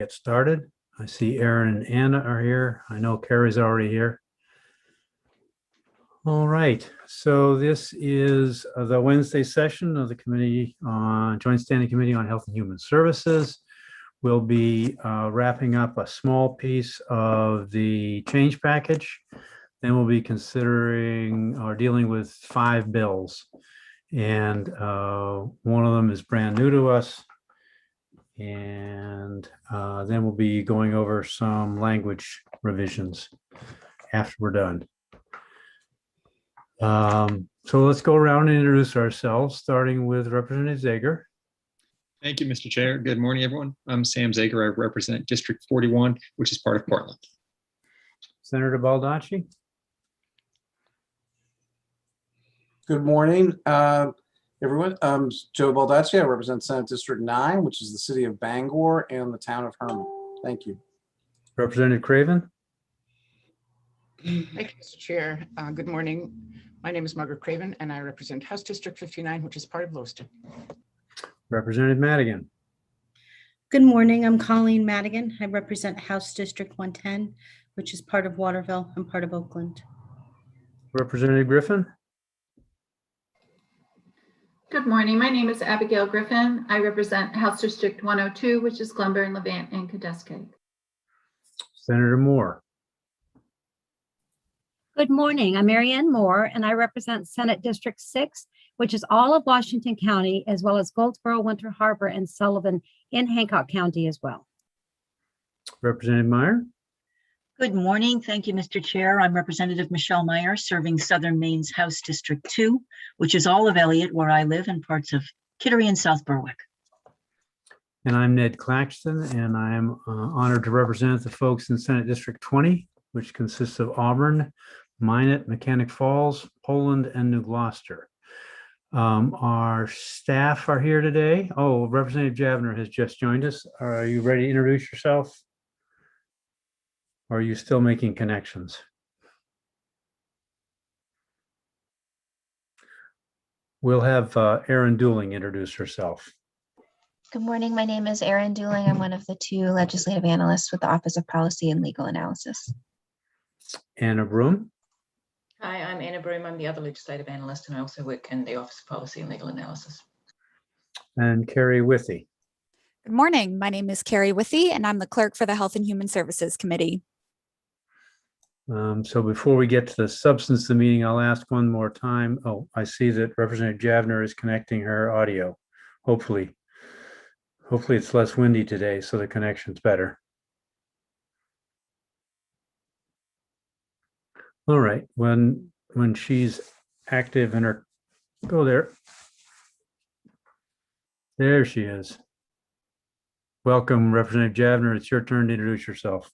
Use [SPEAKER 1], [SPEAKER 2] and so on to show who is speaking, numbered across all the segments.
[SPEAKER 1] Get started. I see Aaron and Anna are here. I know Carrie's already here. All right, so this is the Wednesday session of the committee on Joint Standing Committee on Health and Human Services. We'll be wrapping up a small piece of the change package. Then we'll be considering or dealing with 5 bills. And one of them is brand new to us. And then we'll be going over some language revisions after we're done. So let's go around and introduce ourselves, starting with Representative Zager.
[SPEAKER 2] Thank you, Mr. Chair. Good morning, everyone. I'm Sam Zager. I represent District 41, which is part of Portland.
[SPEAKER 1] Senator Baldacci.
[SPEAKER 3] Good morning, everyone. I'm Joe Baldacci. I represent Senate District 9, which is the city of Bangor and the town of Herman. Thank you.
[SPEAKER 1] Representative Craven.
[SPEAKER 4] Thank you, Mr. Chair. Good morning. My name is Margaret Craven, and I represent House District 59, which is part of Lewiston.
[SPEAKER 1] Representative Madigan.
[SPEAKER 5] Good morning. I'm Colleen Madigan. I represent House District 110, which is part of Waterville and part of Oakland.
[SPEAKER 1] Representative Griffin.
[SPEAKER 6] Good morning. My name is Abigail Griffin. I represent House District 102, which is Glenburn, Levant, and Cadescate.
[SPEAKER 1] Senator Moore.
[SPEAKER 7] Good morning. I'm Marianne Moore, and I represent Senate District 6, which is all of Washington County, as well as Goldsboro, Winter Harbor, and Sullivan in Hancock County as well.
[SPEAKER 1] Representative Meyer.
[SPEAKER 8] Good morning. Thank you, Mr. Chair. I'm Representative Michelle Meyer, serving Southern Maine's House District 2, which is all of Elliott, where I live, and parts of Kittery and South Berwick.
[SPEAKER 1] And I'm Ned Claxton, and I am honored to represent the folks in Senate District 20, which consists of Auburn, Minot, Mechanic Falls, Poland, and New Gloucester. Our staff are here today. Oh, Representative Javner has just joined us. Are you ready to introduce yourself? Or are you still making connections? We'll have Erin Dooling introduce herself.
[SPEAKER 9] Good morning. My name is Erin Dooling. I'm one of the 2 legislative analysts with the Office of Policy and Legal Analysis.
[SPEAKER 1] Anna Broom.
[SPEAKER 10] Hi, I'm Anna Broom. I'm the other legislative analyst, and I also work in the Office of Policy and Legal Analysis.
[SPEAKER 1] And Carrie Withy.
[SPEAKER 11] Good morning. My name is Carrie Withy, and I'm the clerk for the Health and Human Services Committee.
[SPEAKER 1] So before we get to the substance of the meeting, I'll ask one more time. Oh, I see that Representative Javner is connecting her audio. Hopefully it's less windy today, so the connection's better. All right, when she's active in her, go there. There she is. Welcome, Representative Javner. It's your turn to introduce yourself.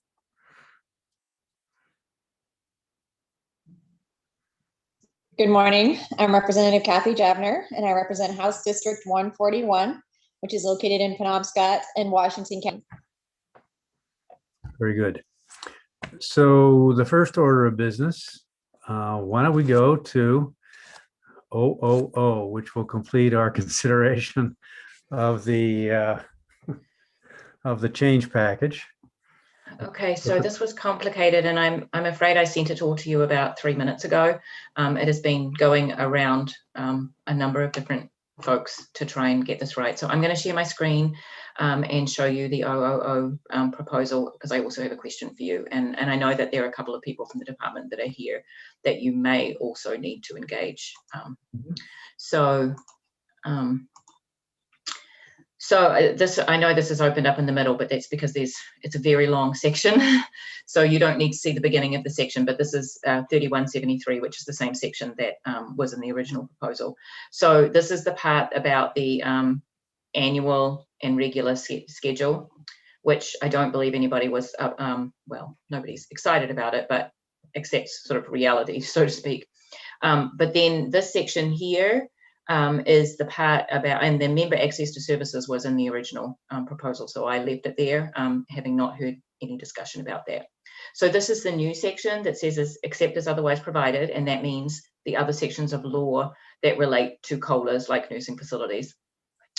[SPEAKER 12] Good morning. I'm Representative Kathy Javner, and I represent House District 141, which is located in Penobscot and Washington County.
[SPEAKER 1] Very good. So the first order of business, why don't we go to 000, which will complete our consideration of the change package.
[SPEAKER 10] Okay, so this was complicated, and I'm afraid I sent it all to you about 3 minutes ago. It has been going around a number of different folks to try and get this right. So I'm going to share my screen and show you the 000 proposal, because I also have a question for you. And I know that there are a couple of people from the department that are here that you may also need to engage. This, I know this is opened up in the middle, but that's because it's a very long section. So you don't need to see the beginning of the section, but this is 3173, which is the same section that was in the original proposal. So this is the part about the annual and regular schedule, which I don't believe anybody was, well, nobody's excited about it, but accepts sort of reality, so to speak. But then this section here is the part about, and the member access to services was in the original proposal, so I left it there, having not heard any discussion about that. So this is the new section that says except as otherwise provided, and that means the other sections of law that relate to COLAs, like nursing facilities.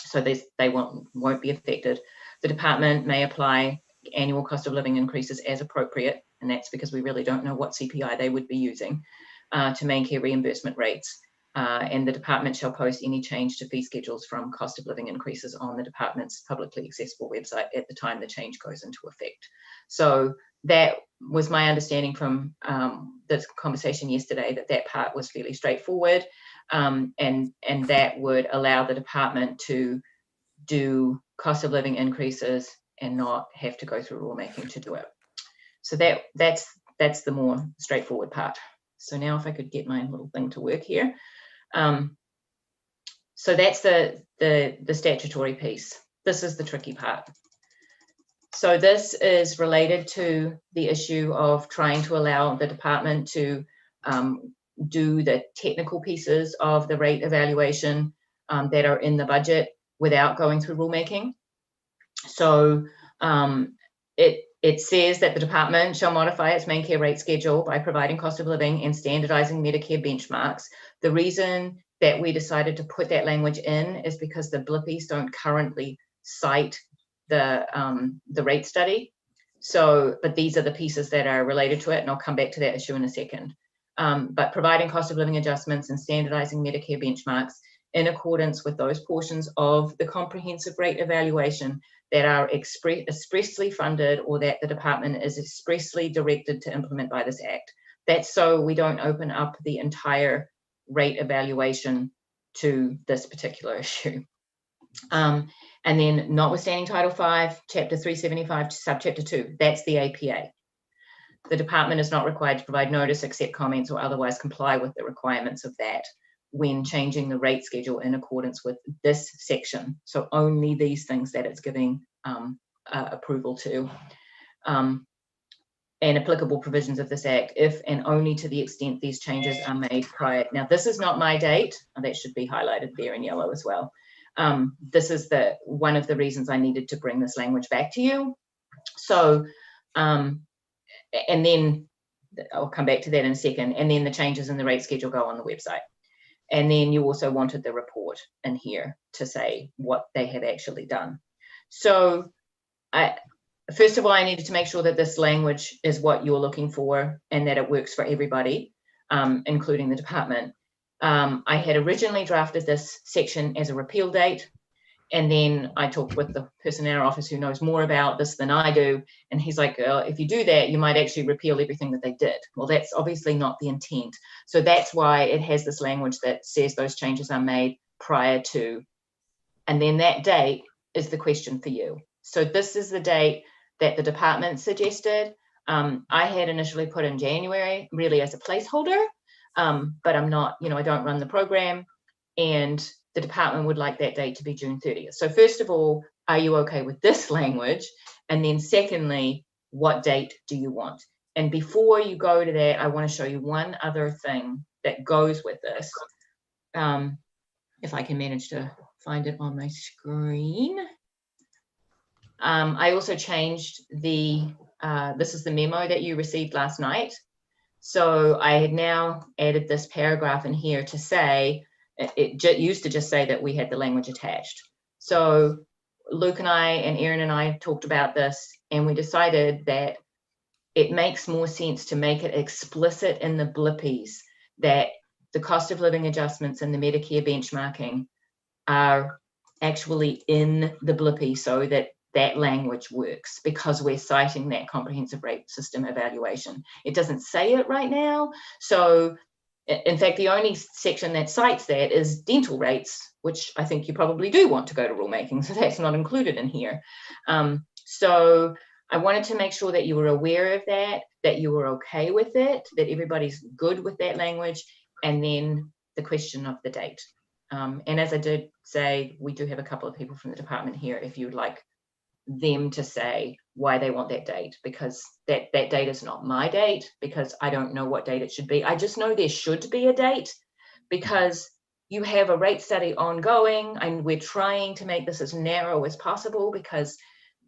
[SPEAKER 10] So they won't be affected. The department may apply annual cost of living increases as appropriate, and that's because we really don't know what CPI they would be using, to main care reimbursement rates. And the department shall post any change to fee schedules from cost of living increases on the department's publicly accessible website at the time the change goes into effect. So that was my understanding from the conversation yesterday, that part was fairly straightforward, and that would allow the department to do cost of living increases and not have to go through rulemaking to do it. So that's the more straightforward part. So now if I could get my little thing to work here. So that's the statutory piece. This is the tricky part. So this is related to the issue of trying to allow the department to do the technical pieces of the rate evaluation that are in the budget without going through rulemaking. So it says that the department shall modify its main care rate schedule by providing cost of living and standardizing Medicare benchmarks. The reason that we decided to put that language in is because the blippies don't currently cite the rate study. So, but these are the pieces that are related to it, and I'll come back to that issue in a second. But providing cost of living adjustments and standardizing Medicare benchmarks in accordance with those portions of the comprehensive rate evaluation that are expressly funded or that the department is expressly directed to implement by this act. That's so we don't open up the entire rate evaluation to this particular issue. And then notwithstanding Title V, Chapter 375, Subchapter 2, that's the APA. The department is not required to provide notice, accept comments, or otherwise comply with the requirements of that when changing the rate schedule in accordance with this section. So only these things that it's giving approval to, and applicable provisions of this act, if and only to the extent these changes are made prior. Now, this is not my date. That should be highlighted there in yellow as well. This is one of the reasons I needed to bring this language back to you. So, and then I'll come back to that in a second. And then the changes in the rate schedule go on the website. And then you also wanted the report in here to say what they have actually done. So first of all, I needed to make sure that this language is what you're looking for and that it works for everybody, including the department. I had originally drafted this section as a repeal date. And then I talked with the person in our office who knows more about this than I do. And he's like, if you do that, you might actually repeal everything that they did. Well, that's obviously not the intent. So that's why it has this language that says those changes are made prior to. And then that date is the question for you. So this is the date that the department suggested. I had initially put in January really as a placeholder, but I'm not, I don't run the program. And the department would like that date to be June 30th. So first of all, are you okay with this language? And then secondly, what date do you want? And before you go to that, I want to show you one other thing that goes with this. If I can manage to find it on my screen. I also changed this is the memo that you received last night. So I had now added this paragraph in here to say, it used to just say that we had the language attached. So Luke and I and Erin and I talked about this, and we decided that it makes more sense to make it explicit in the blippies that the cost of living adjustments and the Medicare benchmarking are actually in the blippy so that that language works, because we're citing that comprehensive rate system evaluation. It doesn't say it right now. So in fact, the only section that cites that is dental rates, which I think you probably do want to go to rulemaking, so that's not included in here. So I wanted to make sure that you were aware of that you were okay with it, that everybody's good with that language, and then the question of the date. And as I did say, we do have a couple of people from the department here if you'd like them to say why they want that date, because that date is not my date, because I don't know what date it should be. I just know there should be a date because you have a rate study ongoing, and we're trying to make this as narrow as possible, because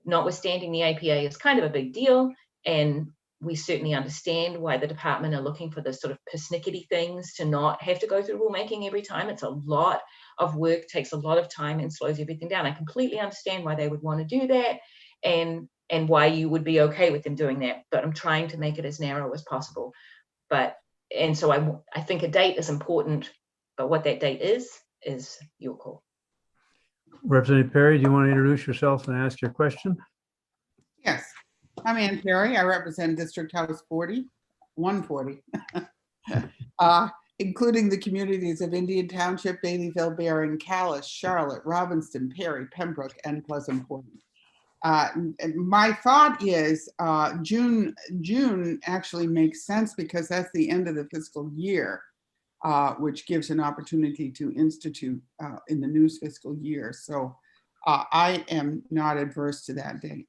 [SPEAKER 10] notwithstanding the APA is kind of a big deal, and we certainly understand why the department are looking for the sort of persnickety things to not have to go through rulemaking every time. It's a lot of work, takes a lot of time, and slows everything down. I completely understand why they would want to do that. And and why you would be okay with them doing that. But I'm trying to make it as narrow as possible. And so I think a date is important, but what that date is your call.
[SPEAKER 1] Representative Perry, do you want to introduce yourself and ask your question?
[SPEAKER 13] Yes, I'm Ann Perry. I represent District House 140, including the communities of Indian Township, Baileyville, Barron, Callis, Charlotte, Robbinston, Perry, Pembroke, and Pleasant Point. And my thought is June actually makes sense because that's the end of the fiscal year, which gives an opportunity to institute in the new fiscal year. So I am not adverse to that date.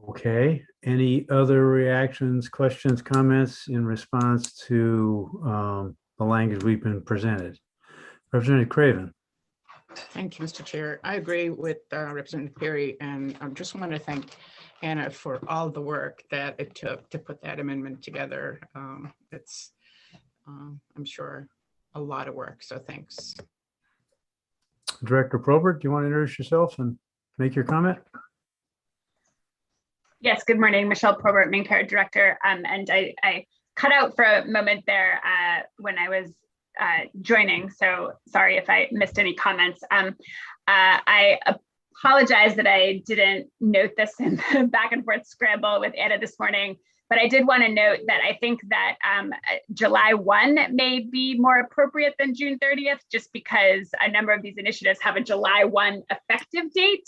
[SPEAKER 1] Okay. Any other reactions, questions, comments in response to the language we've been presented? Representative Craven.
[SPEAKER 4] Thank you, Mr. Chair. I agree with Representative Perry, and I just want to thank Anna for all the work that it took to put that amendment together. It's, I'm sure, a lot of work, so thanks.
[SPEAKER 1] Director Probert, do you want to introduce yourself and make your comment?
[SPEAKER 14] Yes, good morning, Michelle Probert, Main Care Director. And I cut out for a moment there when I was joining, so sorry if I missed any comments. I apologize that I didn't note this in the back and forth scramble with Anna this morning, but I did want to note that I think that July 1 may be more appropriate than June 30th, just because a number of these initiatives have a July 1 effective date.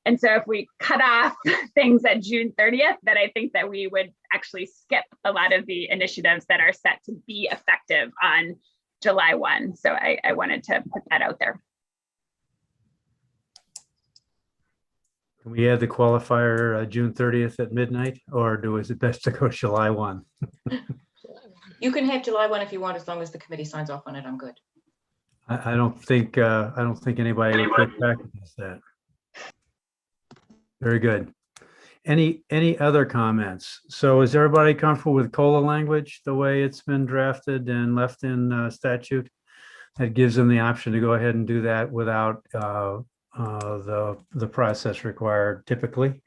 [SPEAKER 14] And so if we cut off things at June 30th, then I think that we would actually skip a lot of the initiatives that are set to be effective on July 1. So I wanted to put that out there.
[SPEAKER 1] Can we add the qualifier June 30th at midnight, or is it best to go July 1?
[SPEAKER 10] You can have July 1 if you want, as long as the committee signs off on it. I'm good.
[SPEAKER 1] I don't think anybody would put back against that. Very good. Any other comments? So is everybody comfortable with COLA language, the way it's been drafted and left in statute? That gives them the option to go ahead and do that without the process required typically.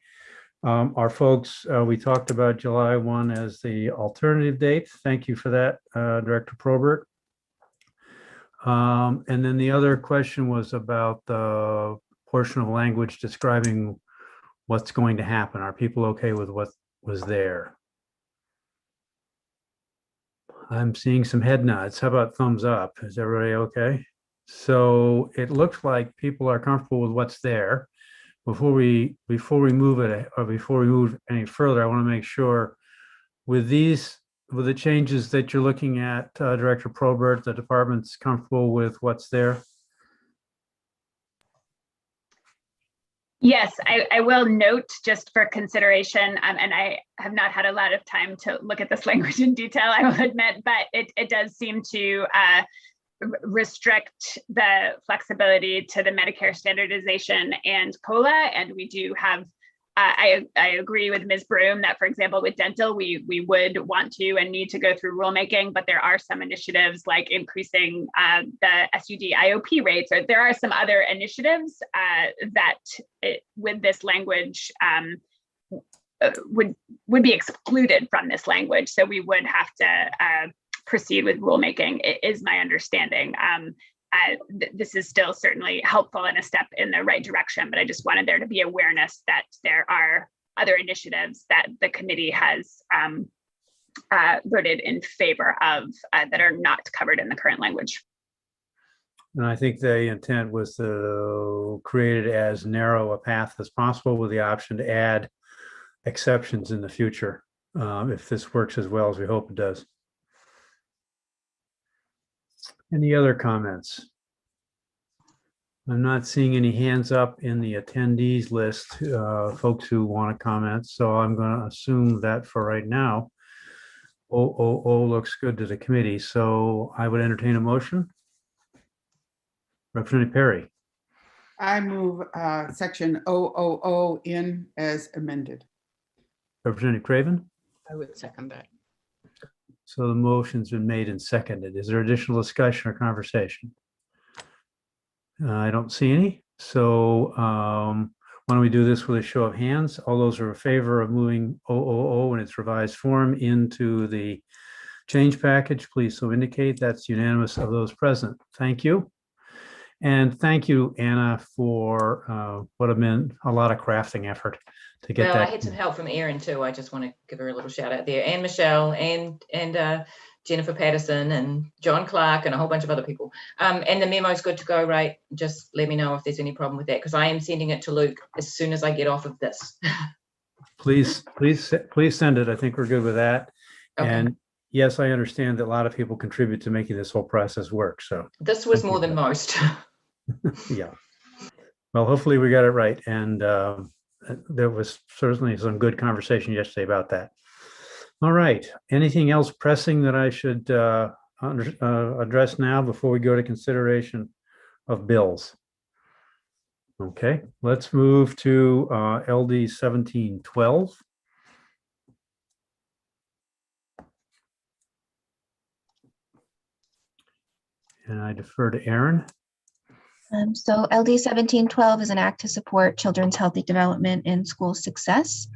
[SPEAKER 1] Our folks, we talked about July 1 as the alternative date. Thank you for that, Director Probert. And then the other question was about the portion of language describing what's going to happen. Are people okay with what was there? I'm seeing some head nods. How about thumbs up? Is everybody okay? So it looks like people are comfortable with what's there. Before we move it, or before we move any further, I want to make sure with the changes that you're looking at, Director Probert, the department's comfortable with what's there.
[SPEAKER 14] Yes, I will note just for consideration, and I have not had a lot of time to look at this language in detail, I will admit, but it does seem to restrict the flexibility to the Medicare standardization and COLA. And we do have, I agree with Ms. Broom that, for example, with dental, we would want to and need to go through rulemaking, but there are some initiatives like increasing the SUD IOP rates, or there are some other initiatives that with this language would be excluded from this language. So we would have to proceed with rulemaking, is my understanding. This is still certainly helpful and a step in the right direction, but I just wanted there to be awareness that there are other initiatives that the committee has voted in favor of that are not covered in the current language.
[SPEAKER 1] And I think the intent was to create it as narrow a path as possible with the option to add exceptions in the future if this works as well as we hope it does. Any other comments? I'm not seeing any hands up in the attendees list, folks who want to comment. So I'm going to assume that for right now, looks good to the committee. So I would entertain a motion. Representative Perry.
[SPEAKER 13] I move section 000 in as amended.
[SPEAKER 1] Representative Craven.
[SPEAKER 4] I would second that.
[SPEAKER 1] So the motion's been made and seconded. Is there additional discussion or conversation? I don't see any. So Why don't we do this with a show of hands? All those who are in favor of moving 000 in its revised form into the change package, please so indicate. That's unanimous of those present. Thank you. And thank you, Anna, for what have been a lot of crafting effort to get
[SPEAKER 10] Well, I
[SPEAKER 1] that.
[SPEAKER 10] had some help from Erin too. I just want to give her a little shout out there, and Michelle, and Jennifer Patterson, and John Clark, and a whole bunch of other people. And the memo's good to go, right? Just let me know if there's any problem with that, because I am sending it to Luke as soon as I get off of this.
[SPEAKER 1] Please send it. I think we're good with that.
[SPEAKER 10] Okay.
[SPEAKER 1] And yes, I understand that a lot of people contribute to making this whole process work. So
[SPEAKER 10] This was more than most.
[SPEAKER 1] yeah. Well, hopefully we got it right. And there was certainly some good conversation yesterday about that. All right. Anything else pressing that I should address now before we go to consideration of bills? Okay, let's move to LD 1712. And I defer to Erin.
[SPEAKER 9] So LD 1712 is an act to support children's healthy development and school success.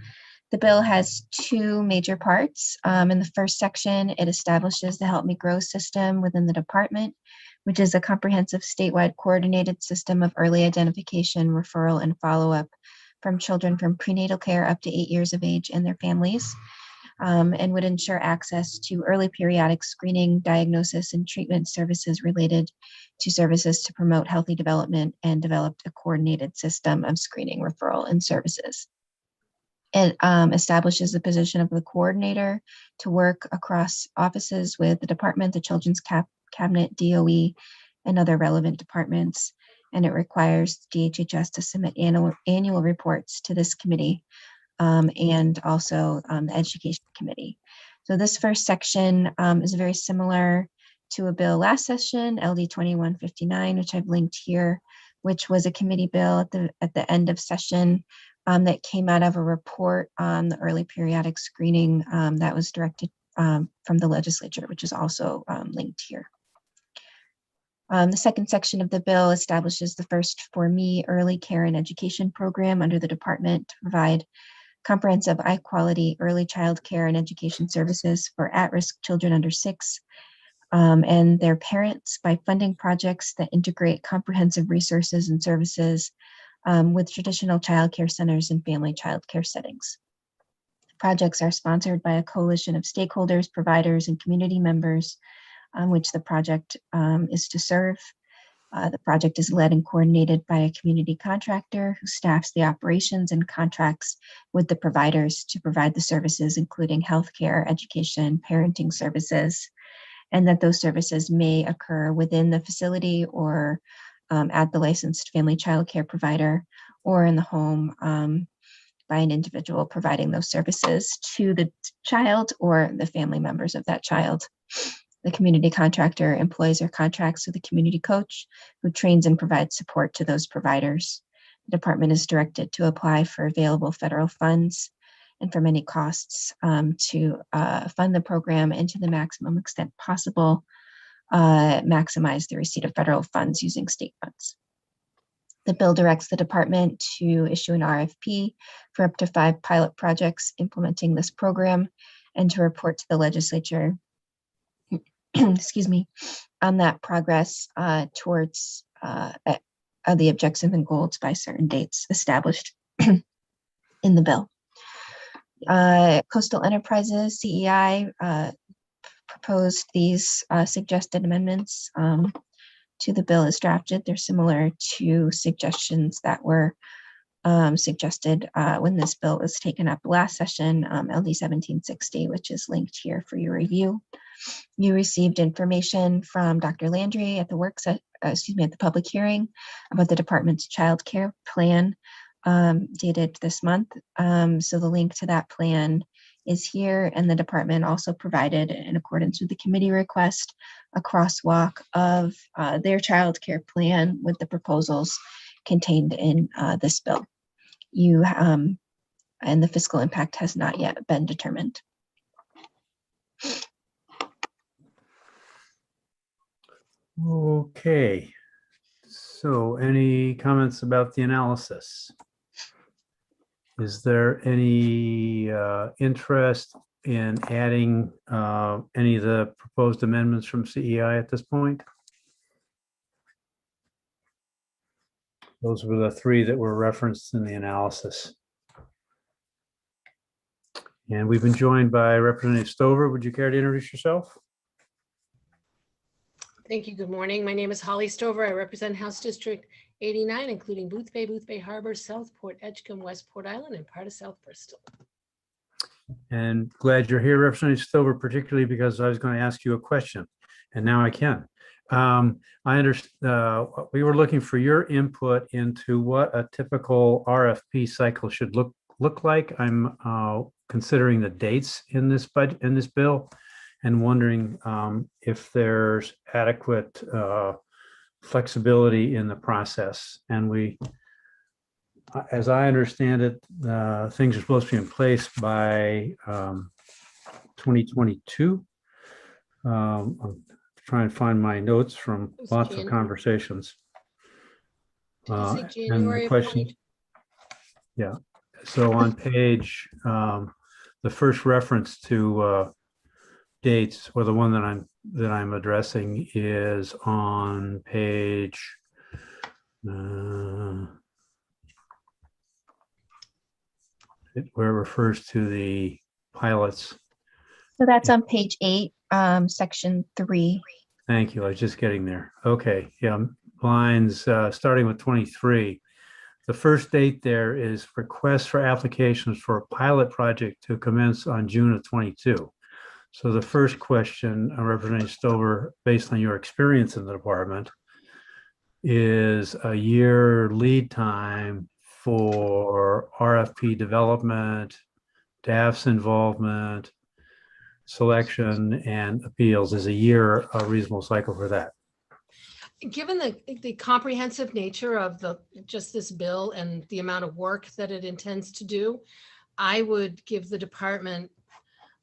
[SPEAKER 9] The bill has two major parts. In the first section, it establishes the Help Me Grow system within the department, which is a comprehensive statewide coordinated system of early identification, referral, and follow-up from children from prenatal care up to 8 years of age and their families, and would ensure access to early periodic screening, diagnosis, and treatment services related to services to promote healthy development, and developed a coordinated system of screening, referral, and services. It establishes the position of the coordinator to work across offices with the department, the Children's Cabinet, DOE, and other relevant departments. And it requires DHHS to submit annual reports to this committee and also the Education Committee. So this first section is very similar to a bill last session, LD 2159, which I've linked here, which was a committee bill at the end of session that came out of a report on the early periodic screening that was directed from the legislature, which is also linked here. The second section of the bill establishes the first For Me early care and education program under the department to provide comprehensive, high-quality early child care and education services for at-risk children under 6 and their parents by funding projects that integrate comprehensive resources and services with traditional child care centers and family child care settings. Projects are sponsored by a coalition of stakeholders, providers, and community members, which the project is to serve. The project is led and coordinated by a community contractor who staffs the operations and contracts with the providers to provide the services, including healthcare, education, parenting services, and that those services may occur within the facility or at the licensed family child care provider or in the home by an individual providing those services to the child or the family members of that child. The community contractor employs or contracts with a community coach who trains and provides support to those providers. The department is directed to apply for available federal funds and from any costs to fund the program and to the maximum extent possible, maximize the receipt of federal funds using state funds. The bill directs the department to issue an RFP for up to 5 pilot projects implementing this program and to report to the legislature excuse me, on that progress towards the objectives and goals by certain dates established in the bill. Coastal Enterprises, CEI, proposed these suggested amendments to the bill as drafted. They're similar to suggestions that were suggested when this bill was taken up last session, LD 1760, which is linked here for your review. You received information from Dr. Landry at the at the public hearing about the department's child care plan dated this month. So the link to that plan is here, and the department also provided, in accordance with the committee request, a crosswalk of their child care plan with the proposals contained in this bill. And the fiscal impact has not yet been determined.
[SPEAKER 1] Okay, so any comments about the analysis? Is there any interest in adding any of the proposed amendments from CEI at this point? Those were the three that were referenced in the analysis. And we've been joined by Representative Stover. Would you care to introduce yourself?
[SPEAKER 15] Thank you. Good morning. My name is Holly Stover. I represent House District 89, including Boothbay Harbor, Southport, Edgecombe, Westport Island, and part of South Bristol.
[SPEAKER 1] And glad you're here, Representative Stover, particularly because I was going to ask you a question, and now I can. I understand we were looking for your input into what a typical RFP cycle should look like. I'm considering the dates in this budget, in this bill, and wondering if there's adequate flexibility in the process. And we, as I understand it, things are supposed to be in place by 2022. I'm trying to find my notes from lots of conversations.
[SPEAKER 15] Did you say
[SPEAKER 1] And
[SPEAKER 15] January
[SPEAKER 1] the
[SPEAKER 15] of
[SPEAKER 1] question, yeah. So on page, the first reference to dates, or the one that I'm addressing, is on page where it refers to the pilots.
[SPEAKER 9] So that's on page 8, section 3.
[SPEAKER 1] Thank you. I was just getting there. Okay. Yeah. Lines starting with 23. The first date there is request for applications for a pilot project to commence on June of 22. So the first question, Representative Stover, based on your experience in the department, is a year lead time for RFP development, DAF's involvement, selection, and appeals. Is a year a reasonable cycle for that?
[SPEAKER 15] Given the comprehensive nature of just this bill and the amount of work that it intends to do, I would give the department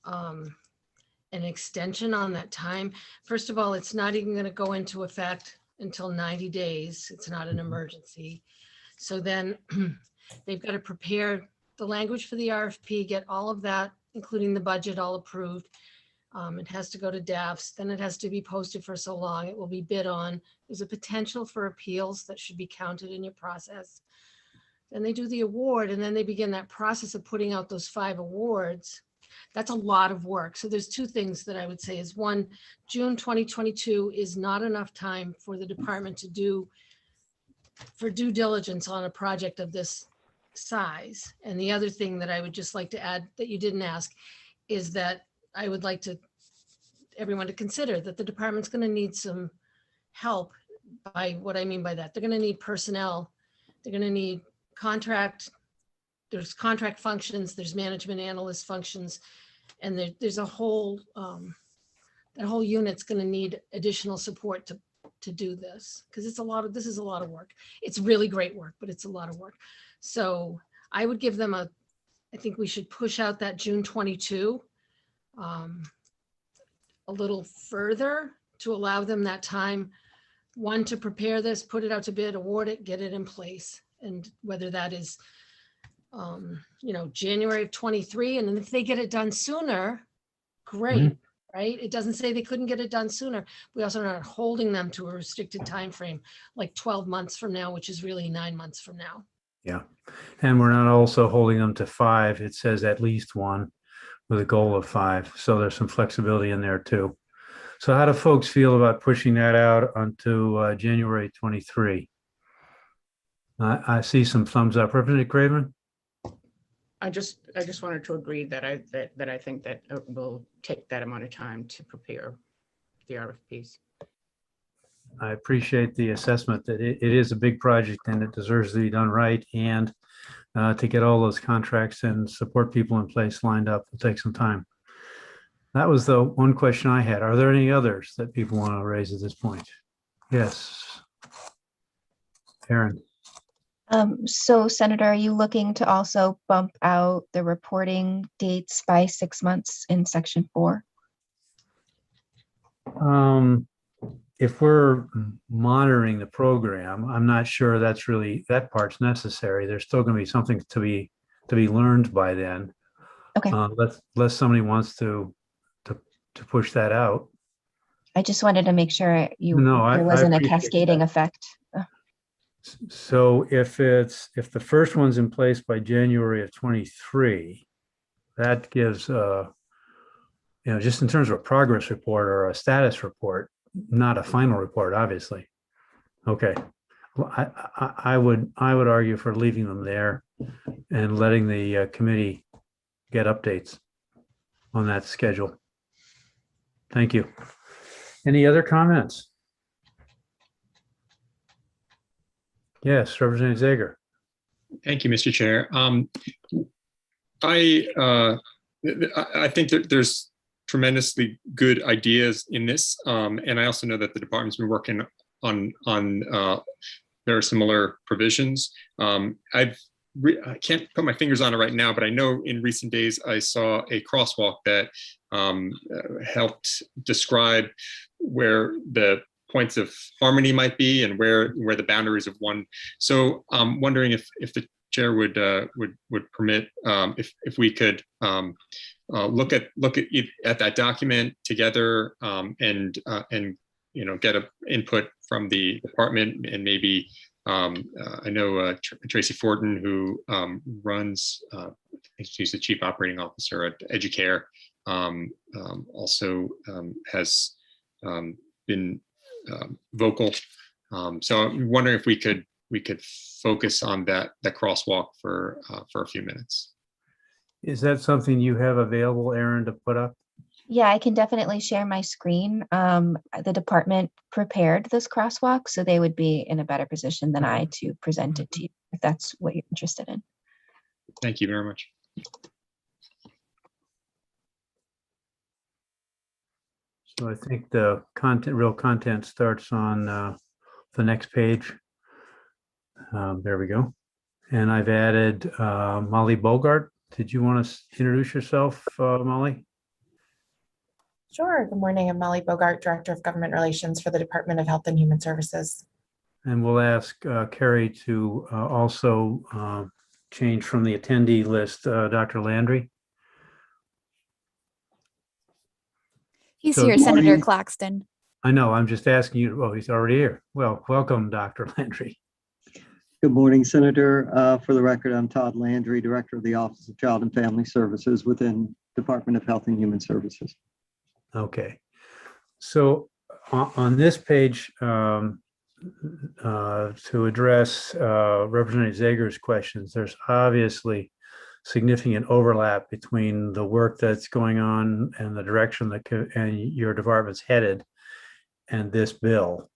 [SPEAKER 15] an extension on that time. First of all, it's not even going to go into effect until 90 days. It's not an emergency. So then they've got to prepare the language for the RFP, get all of that, including the budget, all approved. It has to go to DAFs, then it has to be posted for so long. It will be bid on. There's a potential for appeals that should be counted in your process. Then they do the award, and then they begin that process of putting out those 5 awards. That's a lot of work. So there's 2 things that I would say is, one, June 2022 is not enough time for the department to do for due diligence on a project of this size. And the other thing that I would just like to add that you didn't ask is that I would like everyone to consider that the department's going to need some help. By what I mean by that, they're going to need personnel. They're going to need there's contract functions, there's management analyst functions, and there's a whole, that whole unit's going to need additional support to do this, because this is a lot of work. It's really great work, but it's a lot of work. So I would give them I think we should push out that June 22 a little further to allow them that time, one, to prepare this, put it out to bid, award it, get it in place. And whether that is, January of 23, and then if they get it done sooner, great, right? It doesn't say they couldn't get it done sooner. We also are not holding them to a restricted time frame, like 12 months from now, which is really 9 months from now.
[SPEAKER 1] Yeah. And we're not also holding them to 5. It says at least 1 with a goal of 5. So there's some flexibility in there too. So how do folks feel about pushing that out onto January 23? I see some thumbs up. Representative Craven?
[SPEAKER 4] I just wanted to agree that I think that it will take that amount of time to prepare the RFPs.
[SPEAKER 1] I appreciate the assessment that it is a big project and it deserves to be done right, and to get all those contracts and support people in place lined up will take some time. That was the one question I had. Are there any others that people want to raise at this point? Yes. Aaron.
[SPEAKER 9] So Senator, are you looking to also bump out the reporting dates by 6 months in section 4?
[SPEAKER 1] If we're monitoring the program, I'm not sure that part's necessary. There's still going to be something to be learned by then.
[SPEAKER 9] Okay.
[SPEAKER 1] Unless somebody wants to push that out.
[SPEAKER 9] I just wanted to make sure
[SPEAKER 1] No,
[SPEAKER 9] there wasn't a
[SPEAKER 1] appreciate
[SPEAKER 9] cascading
[SPEAKER 1] that.
[SPEAKER 9] effect.
[SPEAKER 1] So if the first one's in place by January of 23, that gives just in terms of a progress report or a status report, not a final report, obviously. Okay. Well, I would argue for leaving them there and letting the committee get updates on that schedule. Thank you. Any other comments? Yes, Representative Zager.
[SPEAKER 2] Thank you, Mr. Chair. I think that there's tremendously good ideas in this, and I also know that the department's been working on very similar provisions. I can't put my fingers on it right now, but I know in recent days I saw a crosswalk that helped describe where the points of harmony might be and where the boundaries of one. So I'm wondering if the chair would permit if we could look at that document together and get an input from the department, and maybe I know Tracy Fortin, who runs, I think she's the chief operating officer at Educare, also has been vocal. So I'm wondering if we could focus on that crosswalk for a few minutes.
[SPEAKER 1] Is that something you have available, Aaron, to put up?
[SPEAKER 9] Yeah, I can definitely share my screen. The department prepared this crosswalk, so they would be in a better position than I to present it to you, if that's what you're interested in.
[SPEAKER 2] Thank you very much.
[SPEAKER 1] So I think the real content starts on the next page. There we go. And I've added Molly Bogart. Did you want to introduce yourself, Molly?
[SPEAKER 16] Sure. Good morning. I'm Molly Bogart, Director of Government Relations for the Department of Health and Human Services.
[SPEAKER 1] And we'll ask Carrie to also change from the attendee list, Dr. Landry.
[SPEAKER 11] He's
[SPEAKER 1] So
[SPEAKER 11] here,
[SPEAKER 1] good
[SPEAKER 11] Senator
[SPEAKER 1] morning.
[SPEAKER 11] Claxton.
[SPEAKER 1] I know, I'm just asking you. Oh, he's already here. Well, welcome, Dr. Landry.
[SPEAKER 17] Good morning, Senator. For the record, I'm Todd Landry, Director of the Office of Child and Family Services within Department of Health and Human Services.
[SPEAKER 1] Okay. So on this page, to address Representative Zager's questions, there's obviously significant overlap between the work that's going on and the direction that and your department's headed and this bill.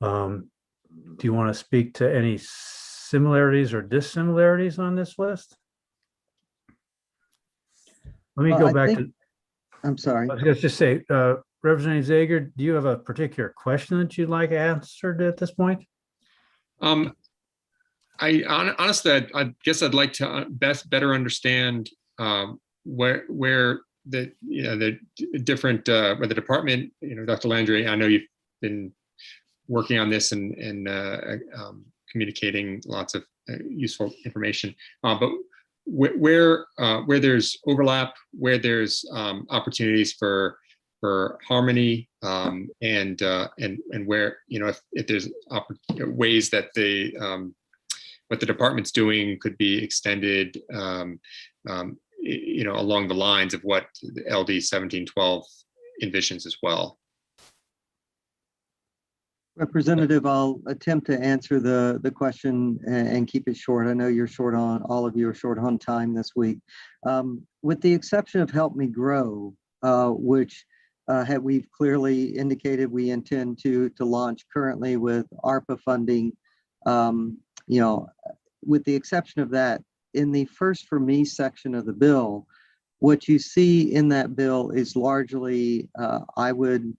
[SPEAKER 1] Do you want to speak to any similarities or dissimilarities on this list? Let me go back to.
[SPEAKER 17] I'm sorry.
[SPEAKER 1] I was going to just say, Representative Zager, do you have a particular question that you'd like answered at this point?
[SPEAKER 2] Honestly, I guess I'd like to better understand where the different where the department, Dr. Landry, I know you've been working on this and communicating lots of useful information, but where there's overlap, where there's opportunities for harmony, and where if there's ways that what the department's doing could be extended, along the lines of what the LD 1712 envisions as well.
[SPEAKER 17] Representative, I'll attempt to answer the question and keep it short. I know you're short on, all of you are short on time this week. With the exception of Help Me Grow, which we've clearly indicated we intend to launch currently with ARPA funding, with the exception of that, in the First for Me section of the bill, what you see in that bill is largely, I would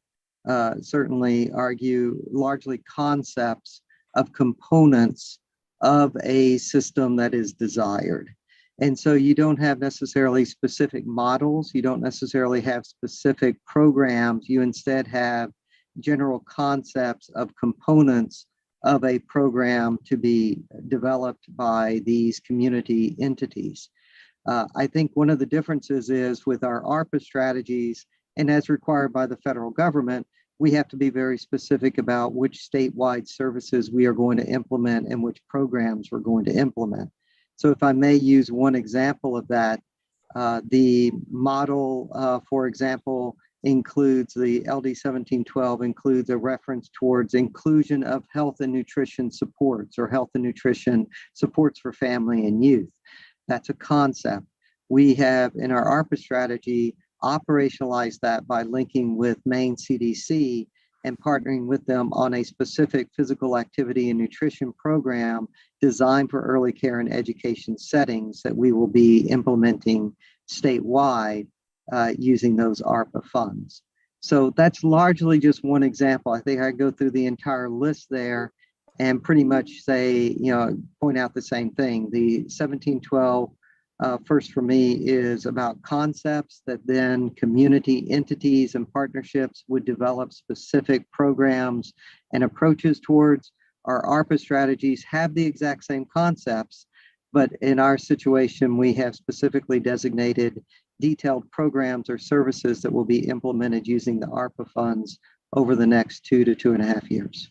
[SPEAKER 17] certainly argue, largely concepts of components of a system that is desired. And so you don't have necessarily specific models, you don't necessarily have specific programs, you instead have general concepts of components of a program to be developed by these community entities. I think one of the differences is with our ARPA strategies, and as required by the federal government, we have to be very specific about which statewide services we are going to implement and which programs we're going to implement. So if I may use one example of that, the model, for example, includes the LD 1712 includes a reference towards inclusion of health and nutrition supports or health and nutrition supports for family and youth. That's a concept. We have in our ARPA strategy operationalized that by linking with Maine CDC and partnering with them on a specific physical activity and nutrition program designed for early care and education settings that we will be implementing statewide using those ARPA funds. So that's largely just one example. I think I go through the entire list there and pretty much say, point out the same thing. The 1712 first for me is about concepts that then community entities and partnerships would develop specific programs and approaches towards. Our ARPA strategies have the exact same concepts, but in our situation, we have specifically designated detailed programs or services that will be implemented using the ARPA funds over the next 2 to 2.5 years.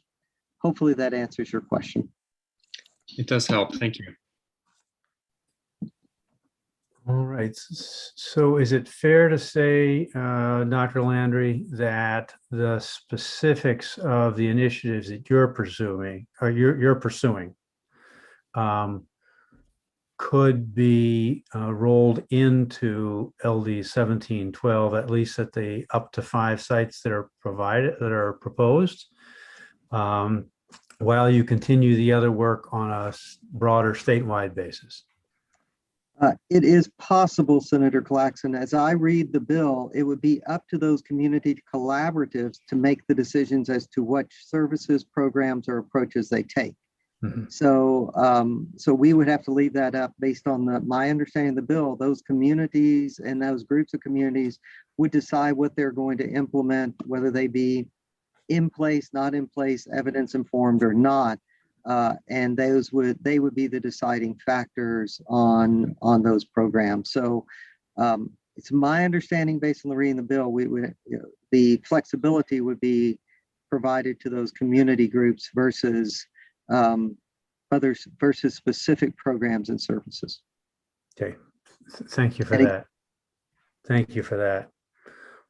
[SPEAKER 17] Hopefully that answers your question.
[SPEAKER 2] It does help. Thank you.
[SPEAKER 1] All right. So is it fair to say, Dr. Landry, that the specifics of the initiatives that you're pursuing could be rolled into LD 1712, at least at the up to 5 sites that are proposed, while you continue the other work on a broader statewide basis?
[SPEAKER 17] It is possible, Senator Claxton. As I read the bill, it would be up to those community collaboratives to make the decisions as to what services, programs, or approaches they take. Mm-hmm. So we would have to leave that up based on my understanding of the bill. Those communities and those groups of communities would decide what they're going to implement, whether they be in place, not in place, evidence informed or not. And they would be the deciding factors on those programs. So it's my understanding, based on the reading of the bill, the flexibility would be provided to those community groups versus specific programs and services.
[SPEAKER 1] Okay, thank you for that. Thank you for that.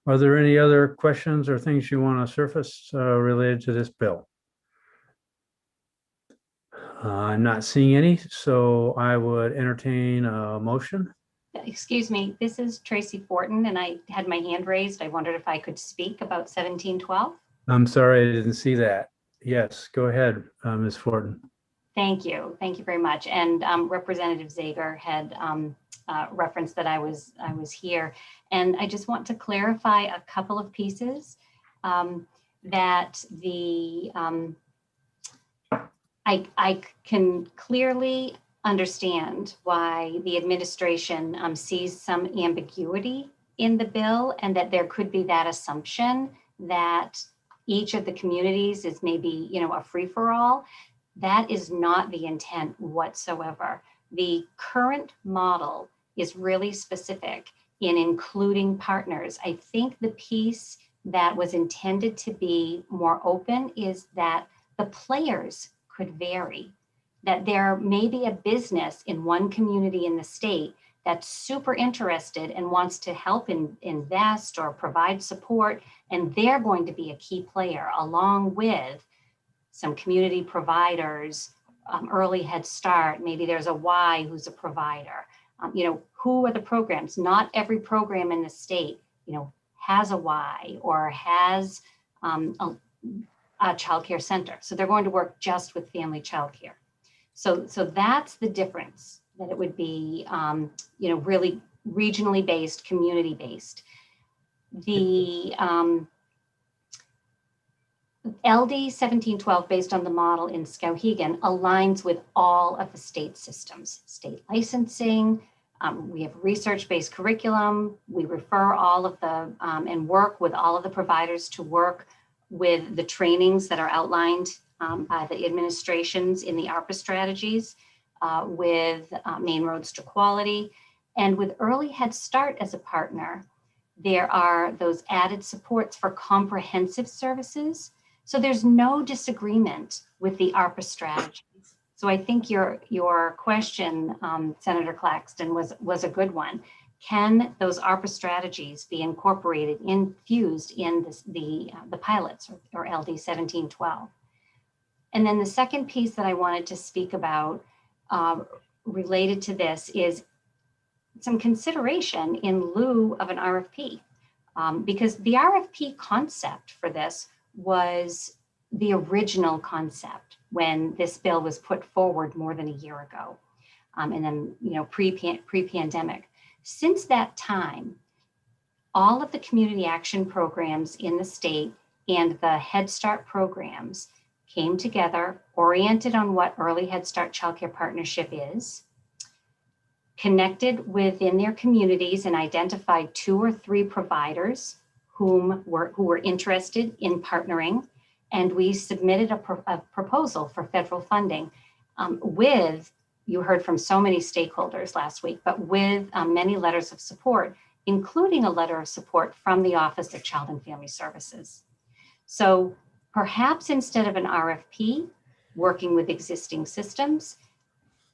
[SPEAKER 1] Are there any other questions or things you want to surface related to this bill? I'm not seeing any, so I would entertain a motion.
[SPEAKER 18] Excuse me, this is Tracy Fortin, and I had my hand raised. I wondered if I could speak about 1712.
[SPEAKER 1] I'm sorry, I didn't see that. Yes, go ahead, Ms. Fortin.
[SPEAKER 18] Thank you. Thank you very much. And Representative Zager had referenced that I was here. And I just want to clarify a couple of pieces that I can clearly understand why the administration sees some ambiguity in the bill, and that there could be that assumption that each of the communities is maybe, a free-for-all. That is not the intent whatsoever. The current model is really specific in including partners. I think the piece that was intended to be more open is that the players could vary, that there may be a business in one community in the state that's super interested and wants to help invest or provide support, and they're going to be a key player along with some community providers, early Head Start, maybe there's a Y who's a provider. Who are the programs? Not every program in the state, has a Y or has a childcare center. So they're going to work just with family childcare. So that's the difference, that it would be, really regionally based, community based. The LD 1712, based on the model in Skowhegan, aligns with all of the state systems, state licensing. We have research-based curriculum. We refer all of the, and work with all of the providers to work with the trainings that are outlined by the administrations in the ARPA strategies with Main Roads to Quality. And with Early Head Start as a partner, there are those added supports for comprehensive services. So there's no disagreement with the ARPA strategies. So I think your question, Senator Claxton, was a good one. Can those ARPA strategies be incorporated, infused in the pilots or LD 1712? And then the second piece that I wanted to speak about related to this is some consideration in lieu of an RFP, because the RFP concept for this was the original concept when this bill was put forward more than a year ago, and then pre-pandemic. Since that time, all of the community action programs in the state and the Head Start programs came together, oriented on what Early Head Start Childcare Partnership is, connected within their communities and identified 2 or 3 providers who were interested in partnering. And we submitted a proposal for federal funding with, you heard from so many stakeholders last week, but with many letters of support, including a letter of support from the Office of Child and Family Services. So perhaps instead of an RFP, working with existing systems,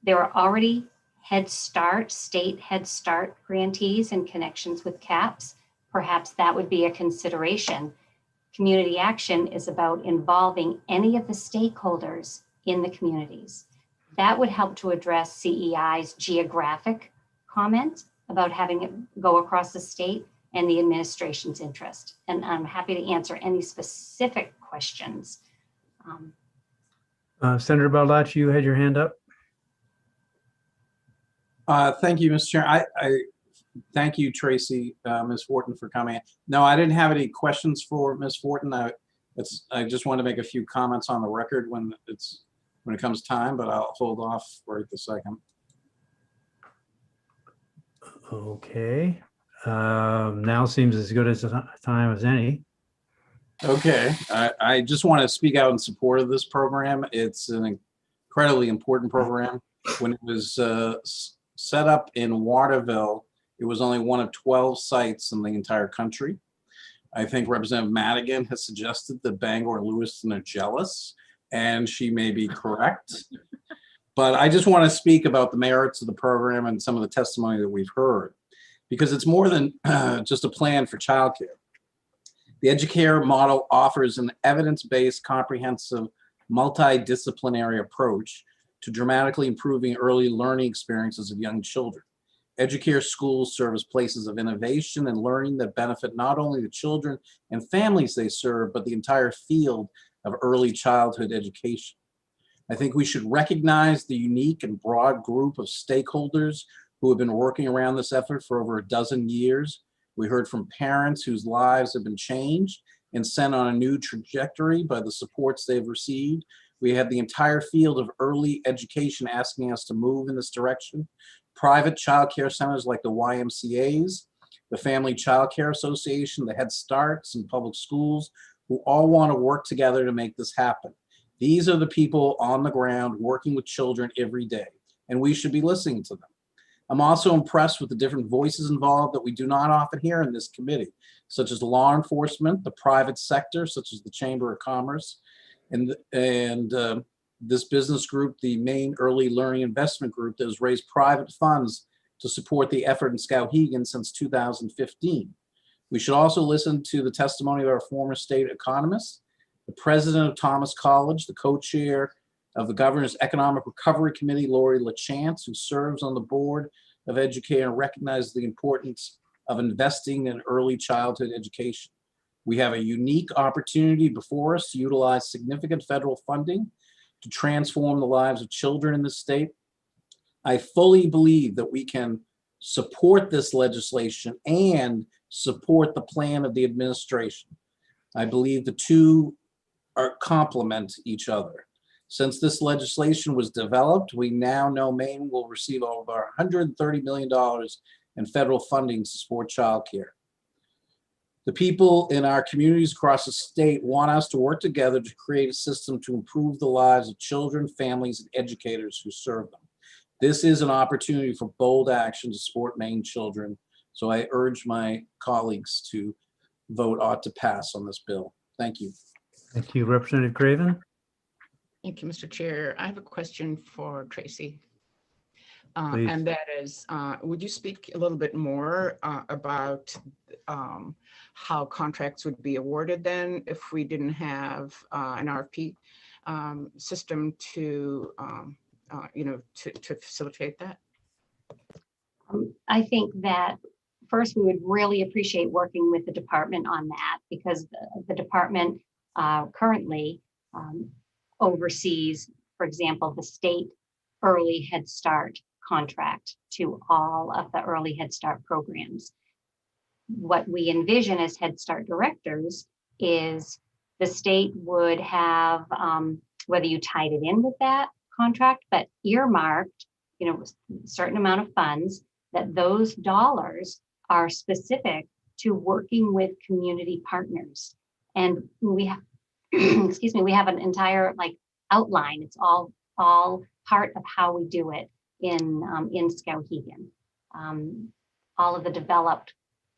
[SPEAKER 18] there are already Head Start, state Head Start grantees and connections with CAPS. Perhaps that would be a consideration. Community action is about involving any of the stakeholders in the communities. That would help to address CEI's geographic comment about having it go across the state and the administration's interest. And I'm happy to answer any specific questions.
[SPEAKER 1] Senator Baldacci, you had your hand up.
[SPEAKER 3] Thank you, Mr. Chair. I thank you, Tracy, Ms. Fortin, for coming. No, I didn't have any questions for Ms. Fortin. I just want to make a few comments on the record when it comes time, but I'll hold off right this second.
[SPEAKER 1] Okay. Now seems as good as a time as any.
[SPEAKER 3] Okay. I just want to speak out in support of this program. It's an incredibly important program. When it was set up in Waterville, it was only one of 12 sites in the entire country. I think Representative Madigan has suggested that Bangor and Lewiston are jealous, and she may be correct. But I just want to speak about the merits of the program and some of the testimony that we've heard, because it's more than just a plan for childcare. The Educare model offers an evidence-based, comprehensive, multidisciplinary approach to dramatically improving early learning experiences of young children. Educare schools serve as places of innovation and learning that benefit not only the children and families they serve, but the entire field of early childhood education. I think we should recognize the unique and broad group of stakeholders who have been working around this effort for over a dozen years. We heard from parents whose lives have been changed and sent on a new trajectory by the supports they've received. We have the entire field of early education asking us to move in this direction. Private child care centers like the YMCAs, the Family Child Care Association, the Head Starts, and public schools, who all want to work together to make this happen. These are the people on the ground working with children every day, and we should be listening to them. I'm also impressed with the different voices involved that we do not often hear in this committee, such as law enforcement, the private sector, such as the Chamber of Commerce, and this business group, the Maine Early Learning Investment Group, that has raised private funds to support the effort in Skowhegan since 2015. We should also listen to the testimony of our former state economists, the president of Thomas College, the co-chair of the Governor's Economic Recovery Committee, Lori LaChance, who serves on the board of Educare and recognizes the importance of investing in early childhood education. We have a unique opportunity before us to utilize significant federal funding to transform the lives of children in the state. I fully believe that we can support this legislation and support the plan of the administration. I believe the two complement each other. Since this legislation was developed, we now know Maine will receive over $130 million in federal funding to support childcare. The people in our communities across the state want us to work together to create a system to improve the lives of children, families, and educators who serve them. This is an opportunity for bold action to support Maine children. So I urge my colleagues to vote ought to pass on this bill. Thank you.
[SPEAKER 1] Thank you, Representative Craven.
[SPEAKER 4] Thank you, Mr. Chair. I have a question for Tracy.
[SPEAKER 1] Please.
[SPEAKER 4] And that is, would you speak a little bit more about how contracts would be awarded then if we didn't have an RFP system to, to facilitate that?
[SPEAKER 18] I think that first we would really appreciate working with the department on that, because the department currently oversees, for example, the state early Head Start contract to all of the early Head Start programs. What we envision as Head Start directors is the state would have, whether you tied it in with that contract, but earmarked, a certain amount of funds, that those dollars are specific to working with community partners. And we have, excuse me, we have an entire outline. It's all part of how we do it in Skowhegan. All of the developed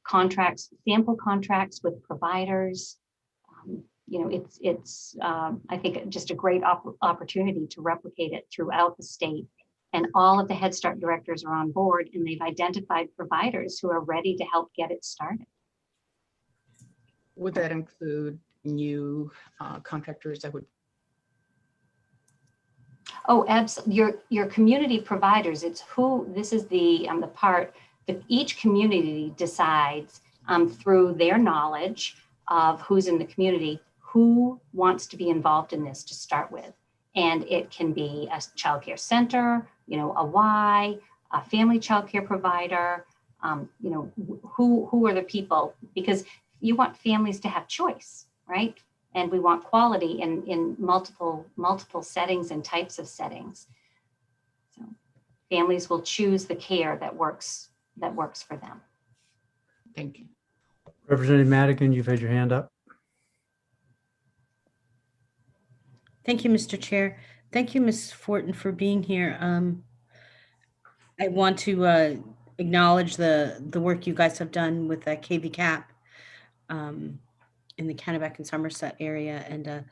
[SPEAKER 18] contracts, sample contracts with providers. It's I think just a great opportunity to replicate it throughout the state. And all of the Head Start directors are on board, and they've identified providers who are ready to help get it started.
[SPEAKER 4] Would that include new contractors that would?
[SPEAKER 18] Oh, absolutely. Your community providers, it's who, this is the part that each community decides through their knowledge of who's in the community, who wants to be involved in this to start with. And it can be a childcare center, a Y, a family childcare provider, who are the people, because you want families to have choice, right? And we want quality in multiple settings and types of settings. So families will choose the care that works for them.
[SPEAKER 4] Thank you.
[SPEAKER 1] Representative Madigan, you've had your hand up.
[SPEAKER 5] Thank you, Mr. Chair. Thank you, Ms. Fortin, for being here. I want to acknowledge the work you guys have done with KV Cap in the Kennebec and Somerset area, and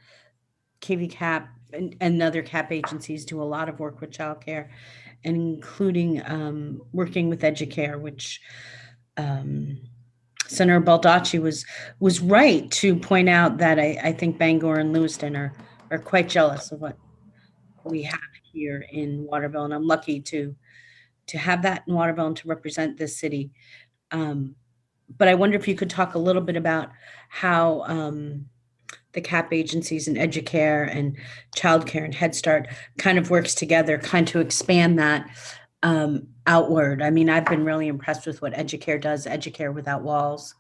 [SPEAKER 5] KV Cap and other CAP agencies do a lot of work with childcare, including working with Educare, which Senator Baldacci was right to point out that I think Bangor and Lewiston are quite jealous of what we have here in Waterville, and I'm lucky to have that in Waterville and to represent this city. But I wonder if you could talk a little bit about how the CAP agencies and Educare and childcare and Head Start kind of works together, kind of expand that outward. I mean, I've been really impressed with what Educare does, Educare Without Walls.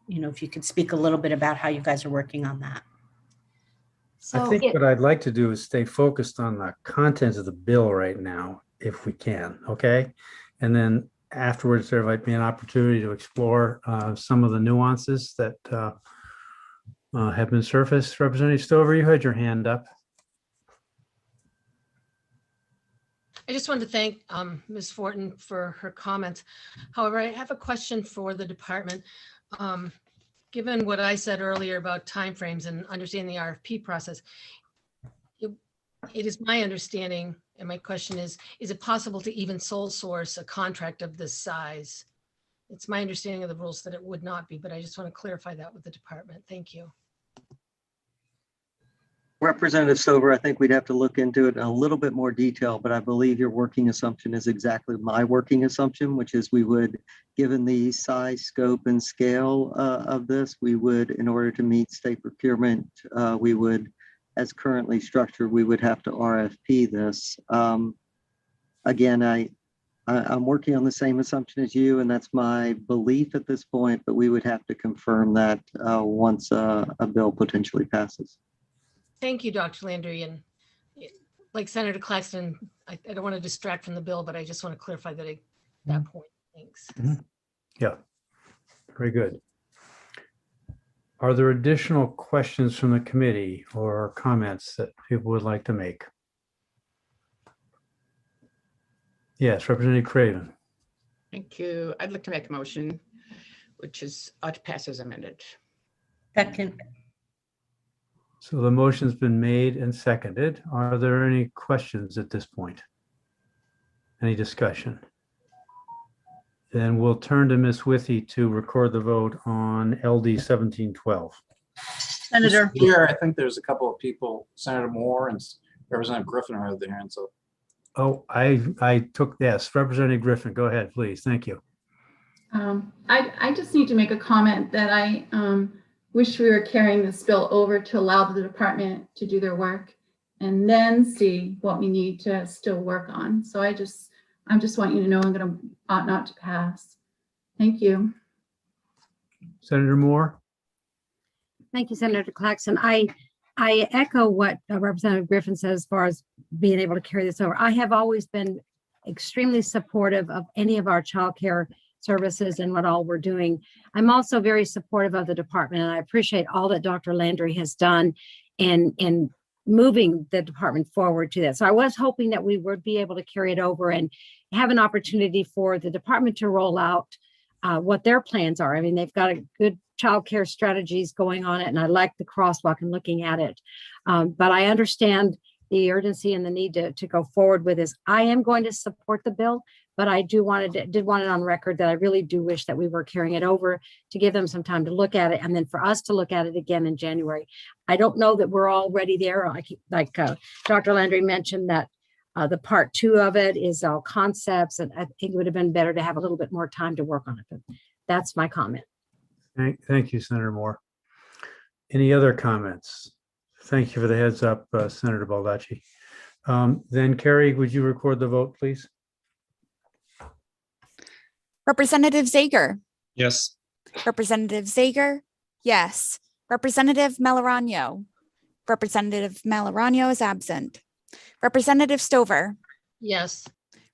[SPEAKER 5] If you could speak a little bit about how you guys are working on that.
[SPEAKER 1] I think what I'd like to do is stay focused on the content of the bill right now, if we can, okay? And then afterwards, there might be an opportunity to explore some of the nuances that have been surfaced. Representative Stover, you had your hand up.
[SPEAKER 15] I just wanted to thank Ms. Fortin for her comments. However, I have a question for the department. Given what I said earlier about timeframes and understanding the RFP process, it is my understanding, and my question is it possible to even sole source a contract of this size? It's my understanding of the rules that it would not be, but I just want to clarify that with the department. Thank you.
[SPEAKER 17] Representative Stover, I think we'd have to look into it in a little bit more detail, but I believe your working assumption is exactly my working assumption, which is we would, given the size, scope, and scale of this, we would, in order to meet state procurement, we would, as currently structured, we would have to RFP this. Again, I'm working on the same assumption as you, and that's my belief at this point, but we would have to confirm that once a bill potentially passes.
[SPEAKER 15] Thank you, Dr. Landry. And like Senator Claxton, I don't want to distract from the bill, but I just want to clarify that point. Thanks.
[SPEAKER 1] Yeah, very good. Are there additional questions from the committee or comments that people would like to make? Yes, Representative Craven.
[SPEAKER 4] Thank you. I'd like to make a motion, which is ought to pass as amended.
[SPEAKER 5] Second.
[SPEAKER 1] So the motion's been made and seconded. Are there any questions at this point? Any discussion? Then we'll turn to Ms. Withy to record the vote on LD 1712.
[SPEAKER 8] Senator.
[SPEAKER 3] Here, I think there's a couple of people, Senator Moore and Representative Griffin are there, and so.
[SPEAKER 1] Oh, I took, yes, Representative Griffin, go ahead, please. Thank you.
[SPEAKER 6] I just need to make a comment that I wish we were carrying this bill over to allow the department to do their work and then see what we need to still work on. So I just want you to know I'm going to ought not to pass. Thank you.
[SPEAKER 1] Senator Moore.
[SPEAKER 7] Thank you, Senator Claxton. I echo what Representative Griffin says as far as being able to carry this over. I have always been extremely supportive of any of our childcare services and what all we're doing. I'm also very supportive of the department, and I appreciate all that Dr. Landry has done in moving the department forward to that. So I was hoping that we would be able to carry it over and have an opportunity for the department to roll out what their plans are. I mean, they've got a good childcare strategies going on it, and I like the crosswalk and looking at it. But I understand the urgency and the need to go forward with this. I am going to support the bill, but I did want it on record that I really do wish that we were carrying it over to give them some time to look at it, and then for us to look at it again in January. I don't know that we're already there. Like Dr. Landry mentioned that the part 2 of it is all concepts, and I think it would have been better to have a little bit more time to work on it. But that's my comment.
[SPEAKER 1] Thank you, Senator Moore. Any other comments? Thank you for the heads up, Senator Baldacci. Then Carrie, would you record the vote, please?
[SPEAKER 11] Representative Zager.
[SPEAKER 2] Yes.
[SPEAKER 11] Representative Zager. Yes. Representative Melorano. Representative Melorano is absent. Representative Stover.
[SPEAKER 15] Yes.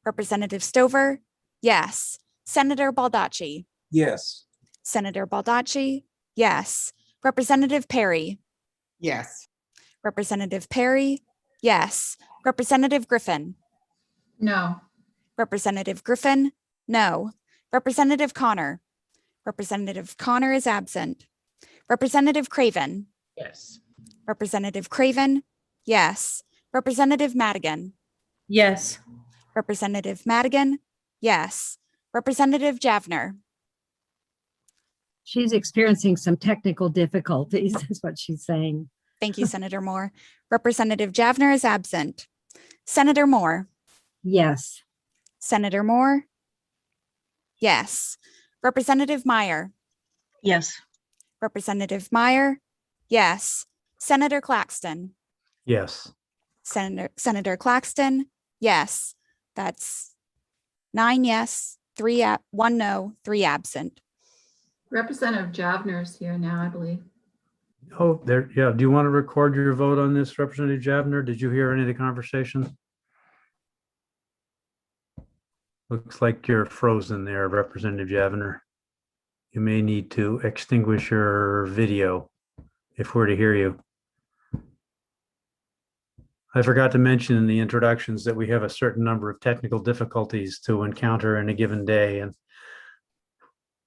[SPEAKER 11] Representative Stover. Yes. Senator Baldacci.
[SPEAKER 3] Yes.
[SPEAKER 11] Senator Baldacci. Yes. Representative Perry.
[SPEAKER 13] Yes.
[SPEAKER 11] Representative Perry. Yes. Representative Griffin.
[SPEAKER 6] No.
[SPEAKER 11] Representative Griffin. No. Representative Connor. Representative Connor is absent. Representative Craven.
[SPEAKER 4] Yes.
[SPEAKER 11] Representative Craven. Yes. Representative Madigan.
[SPEAKER 5] Yes.
[SPEAKER 11] Representative Madigan. Yes. Representative Javner.
[SPEAKER 7] She's experiencing some technical difficulties, is what she's saying.
[SPEAKER 11] Thank you, Senator Moore. Representative Javner is absent. Senator Moore.
[SPEAKER 7] Yes.
[SPEAKER 11] Senator Moore. Yes. Representative Meyer.
[SPEAKER 8] Yes.
[SPEAKER 11] Representative Meyer. Yes. Senator Claxton.
[SPEAKER 1] Yes.
[SPEAKER 11] Senator Claxton. Yes. That's 9 yes, 1 no, 3 absent.
[SPEAKER 6] Representative Javner's here now, I believe.
[SPEAKER 1] Oh, there. Yeah. Do you want to record your vote on this, Representative Javner? Did you hear any of the conversation? Looks like you're frozen there, Representative Javner. You may need to extinguish your video if we're to hear you. I forgot to mention in the introductions that we have a certain number of technical difficulties to encounter in a given day, and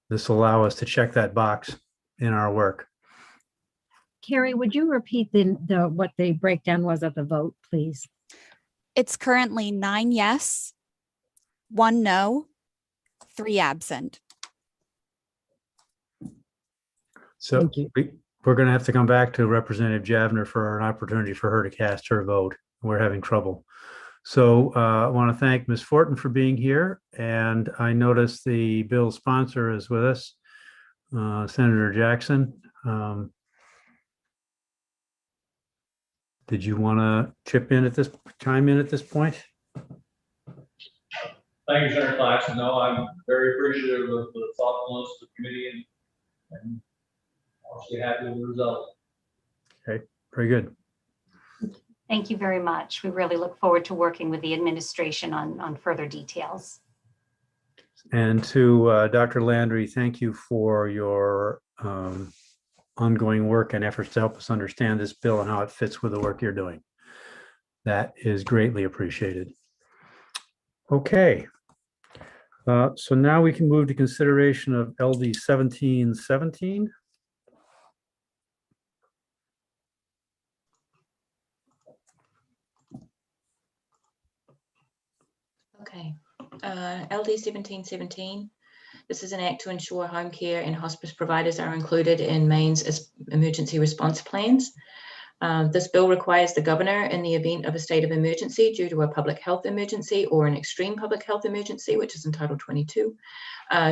[SPEAKER 1] this will allow us to check that box in our work.
[SPEAKER 7] Carrie, would you repeat what the breakdown was of the vote, please?
[SPEAKER 11] It's currently 9 yes, 1 no, 3 absent.
[SPEAKER 1] So we're going to have to come back to Representative Javner for an opportunity for her to cast her vote. We're having trouble. So I want to thank Ms. Fortin for being here. And I noticed the bill sponsor is with us, Senator Jackson. Did you want to chime in at this point?
[SPEAKER 19] Thank you, Senator Claxton. No, I'm very appreciative of the thoughtfulness of the committee and obviously happy with the result.
[SPEAKER 1] Okay, very good.
[SPEAKER 18] Thank you very much. We really look forward to working with the administration on further details.
[SPEAKER 1] And to Dr. Landry, thank you for your ongoing work and efforts to help us understand this bill and how it fits with the work you're doing. That is greatly appreciated. Okay. So now we can move to consideration of LD 1717.
[SPEAKER 10] Okay, LD 1717. This is an act to ensure home care and hospice providers are included in Maine's emergency response plans. This bill requires the governor, in the event of a state of emergency due to a public health emergency or an extreme public health emergency, which is in Title 22,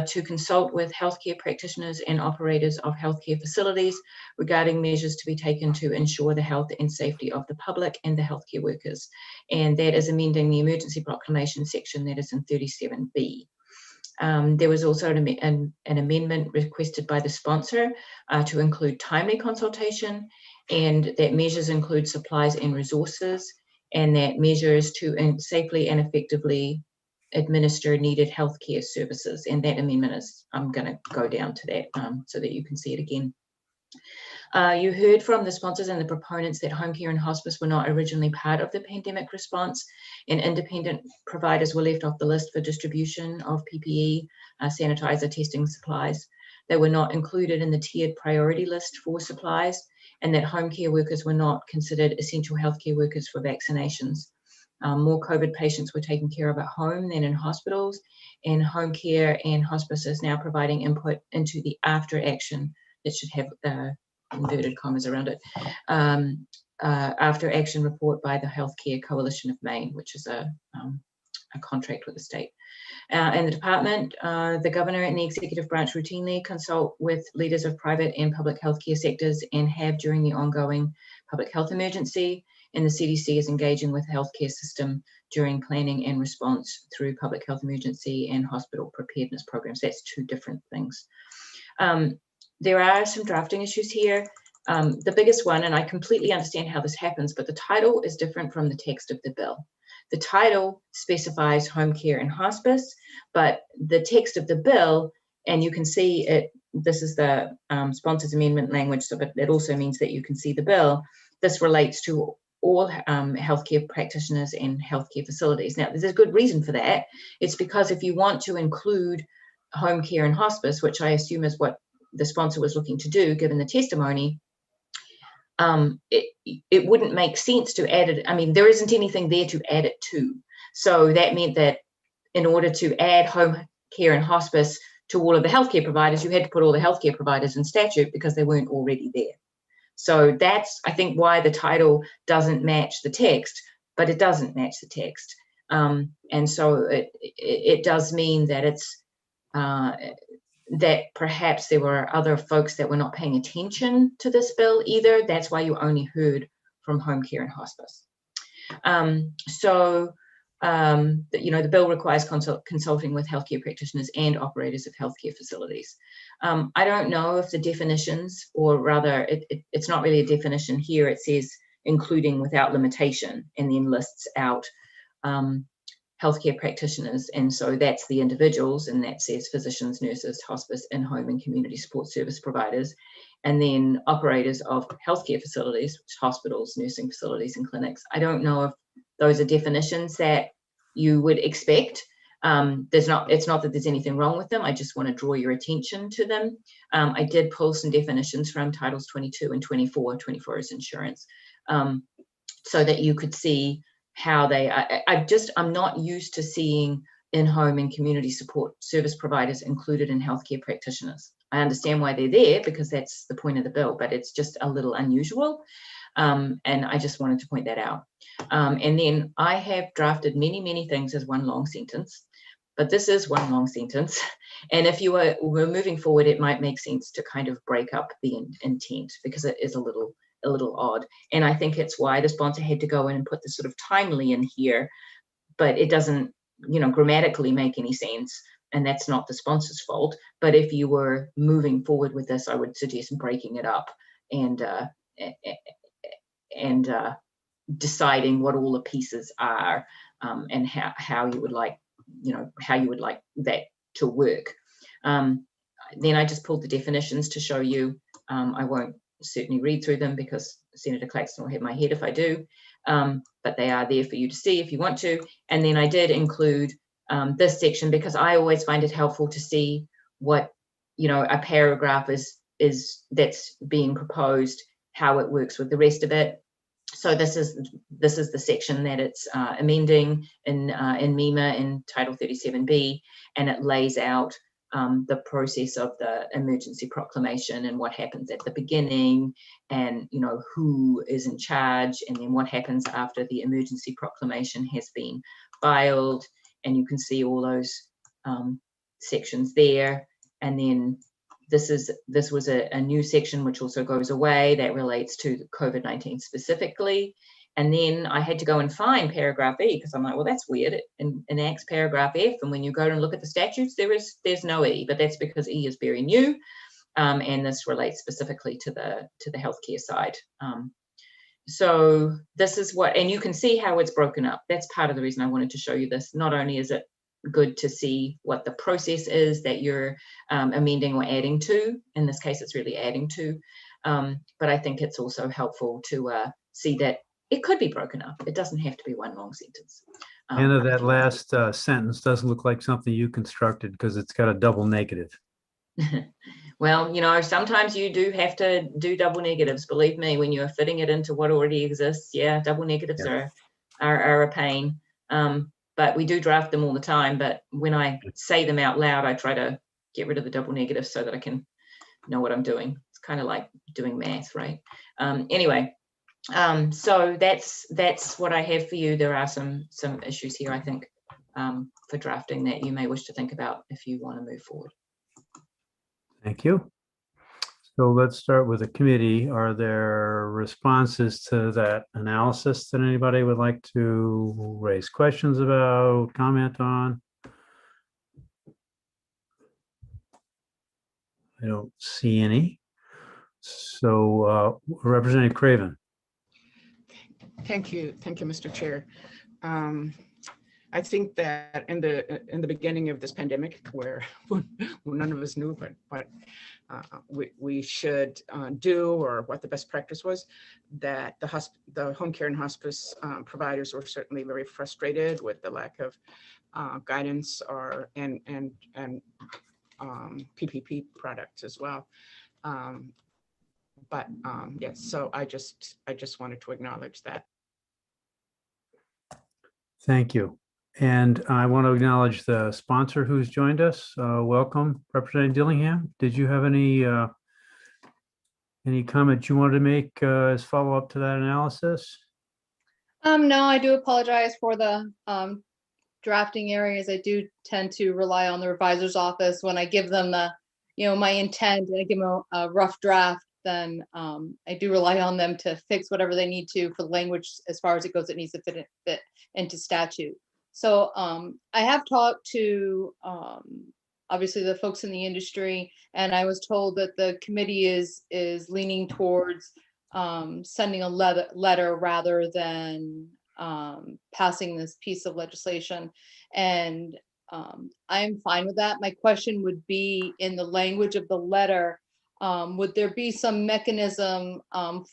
[SPEAKER 10] to consult with healthcare practitioners and operators of healthcare facilities regarding measures to be taken to ensure the health and safety of the public and the healthcare workers. And that is amending the emergency proclamation section that is in 37B. There was also an amendment requested by the sponsor to include timely consultation, and that measures include supplies and resources, and that measures to safely and effectively administer needed healthcare services. And that amendment is, I'm going to go down to that so that you can see it again. You heard from the sponsors and the proponents that home care and hospice were not originally part of the pandemic response, and independent providers were left off the list for distribution of PPE, sanitizer, testing supplies. They were not included in the tiered priority list for supplies, and that home care workers were not considered essential healthcare workers for vaccinations. More COVID patients were taken care of at home than in hospitals, and home care and hospice is now providing input into the after action that should have inverted commas around it, after action report by the Healthcare Coalition of Maine, which is a contract with the state. In the department, the governor and the executive branch routinely consult with leaders of private and public healthcare sectors and have during the ongoing public health emergency, and the CDC is engaging with the healthcare system during planning and response through public health emergency and hospital preparedness programs. That's two different things. There are some drafting issues here. The biggest one, and I completely understand how this happens, but the title is different from the text of the bill. The title specifies home care and hospice, but the text of the bill, and you can see it, this is the sponsor's amendment language, so but it also means that you can see the bill. This relates to all healthcare practitioners and healthcare facilities. Now, there's a good reason for that. It's because if you want to include home care and hospice, which I assume is what the sponsor was looking to do, given the testimony, it wouldn't make sense to add it. I mean, there isn't anything there to add it to. So that meant that in order to add home care and hospice to all of the healthcare providers, you had to put all the healthcare providers in statute because they weren't already there. So that's, I think, why the title doesn't match the text, but it doesn't match the text. And so it does mean that it's, that perhaps there were other folks that were not paying attention to this bill either. That's why you only heard from home care and hospice. The bill requires consulting with healthcare practitioners and operators of healthcare facilities. I don't know if the definitions, or rather it's not really a definition here. It says including without limitation, and then lists out healthcare practitioners, and so that's the individuals, and that says physicians, nurses, hospice, in-home and community support service providers, and then operators of healthcare facilities, hospitals, nursing facilities, and clinics. I don't know if those are definitions that you would expect. It's not that there's anything wrong with them. I just want to draw your attention to them. I did pull some definitions from Titles 22 and 24. 24 is insurance, so that you could see how they, I'm not used to seeing in-home and community support service providers included in healthcare practitioners. I understand why they're there because that's the point of the bill, but it's just a little unusual. And I just wanted to point that out. And then I have drafted many, many things as one long sentence, but this is one long sentence. And if you were moving forward, it might make sense to kind of break up the intent because it is a little odd. And I think it's why the sponsor had to go in and put this sort of timely in here, but it doesn't, grammatically make any sense. And that's not the sponsor's fault. But if you were moving forward with this, I would suggest breaking it up and deciding what all the pieces are, and how you would like, how you would like that to work. Then I just pulled the definitions to show you I won't certainly read through them because Senator Claxton will hit my head if I do, but they are there for you to see if you want to. And then I did include this section because I always find it helpful to see what, a paragraph is that's being proposed, how it works with the rest of it. So this is the section that it's amending in MEMA in Title 37B, and it lays out the process of the emergency proclamation and what happens at the beginning, and who is in charge, and then what happens after the emergency proclamation has been filed, and you can see all those sections there. And then this was a new section which also goes away that relates to COVID-19 specifically. And then I had to go and find paragraph E because I'm like, well, that's weird. It enacts paragraph F, and when you go and look at the statutes, there's no E, but that's because E is very new, and this relates specifically to the healthcare side. So this is what, and you can see how it's broken up. That's part of the reason I wanted to show you this. Not only is it good to see what the process is that you're amending or adding to. In this case, it's really adding to. But I think it's also helpful to see that it could be broken up. It doesn't have to be one long sentence.
[SPEAKER 1] Anna, that last sentence doesn't look like something you constructed because it's got a double negative.
[SPEAKER 10] Well, sometimes you do have to do double negatives. Believe me, when you're fitting it into what already exists, yeah, double negatives are a pain. But we do draft them all the time. But when I say them out loud, I try to get rid of the double negatives so that I can know what I'm doing. It's kind of like doing math, right? Anyway, so that's what I have for you. There are some issues here, I think, for drafting that you may wish to think about if you want to move forward.
[SPEAKER 1] Thank you. So let's start with the committee. Are there responses to that analysis that anybody would like to raise questions about, comment on? I don't see any. So Representative Craven.
[SPEAKER 4] Thank you, Mr. Chair. I think that in the beginning of this pandemic, where none of us knew, but we should do, or what the best practice was, that the home care and hospice providers were certainly very frustrated with the lack of guidance and PPP products as well. Yes, so I just wanted to acknowledge that.
[SPEAKER 1] Thank you. And I want to acknowledge the sponsor who's joined us. Welcome, Representative Dillingham. Did you have any comments you wanted to make as follow-up to that analysis?
[SPEAKER 20] No, I do apologize for the drafting areas. I do tend to rely on the revisor's office when I give them the, my intent, and I give them a rough draft. Then I do rely on them to fix whatever they need to for the language as far as it goes. It needs to fit into statute. So I have talked to obviously the folks in the industry, and I was told that the committee is leaning towards sending a letter rather than passing this piece of legislation. And I'm fine with that. My question would be, in the language of the letter, would there be some mechanism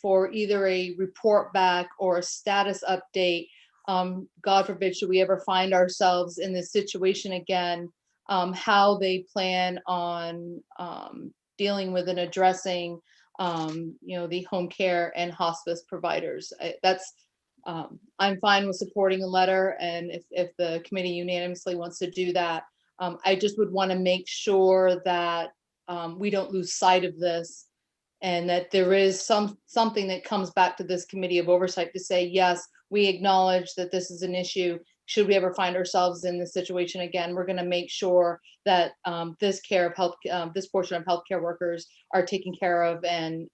[SPEAKER 20] for either a report back or a status update? God forbid, should we ever find ourselves in this situation again, how they plan on dealing with and addressing, the home care and hospice providers. I'm fine with supporting a letter, and if the committee unanimously wants to do that, I just would want to make sure that we don't lose sight of this, and that there is something that comes back to this committee of oversight to say, yes, we acknowledge that this is an issue. Should we ever find ourselves in this situation again, we're going to make sure that this portion of healthcare workers are taken care of, and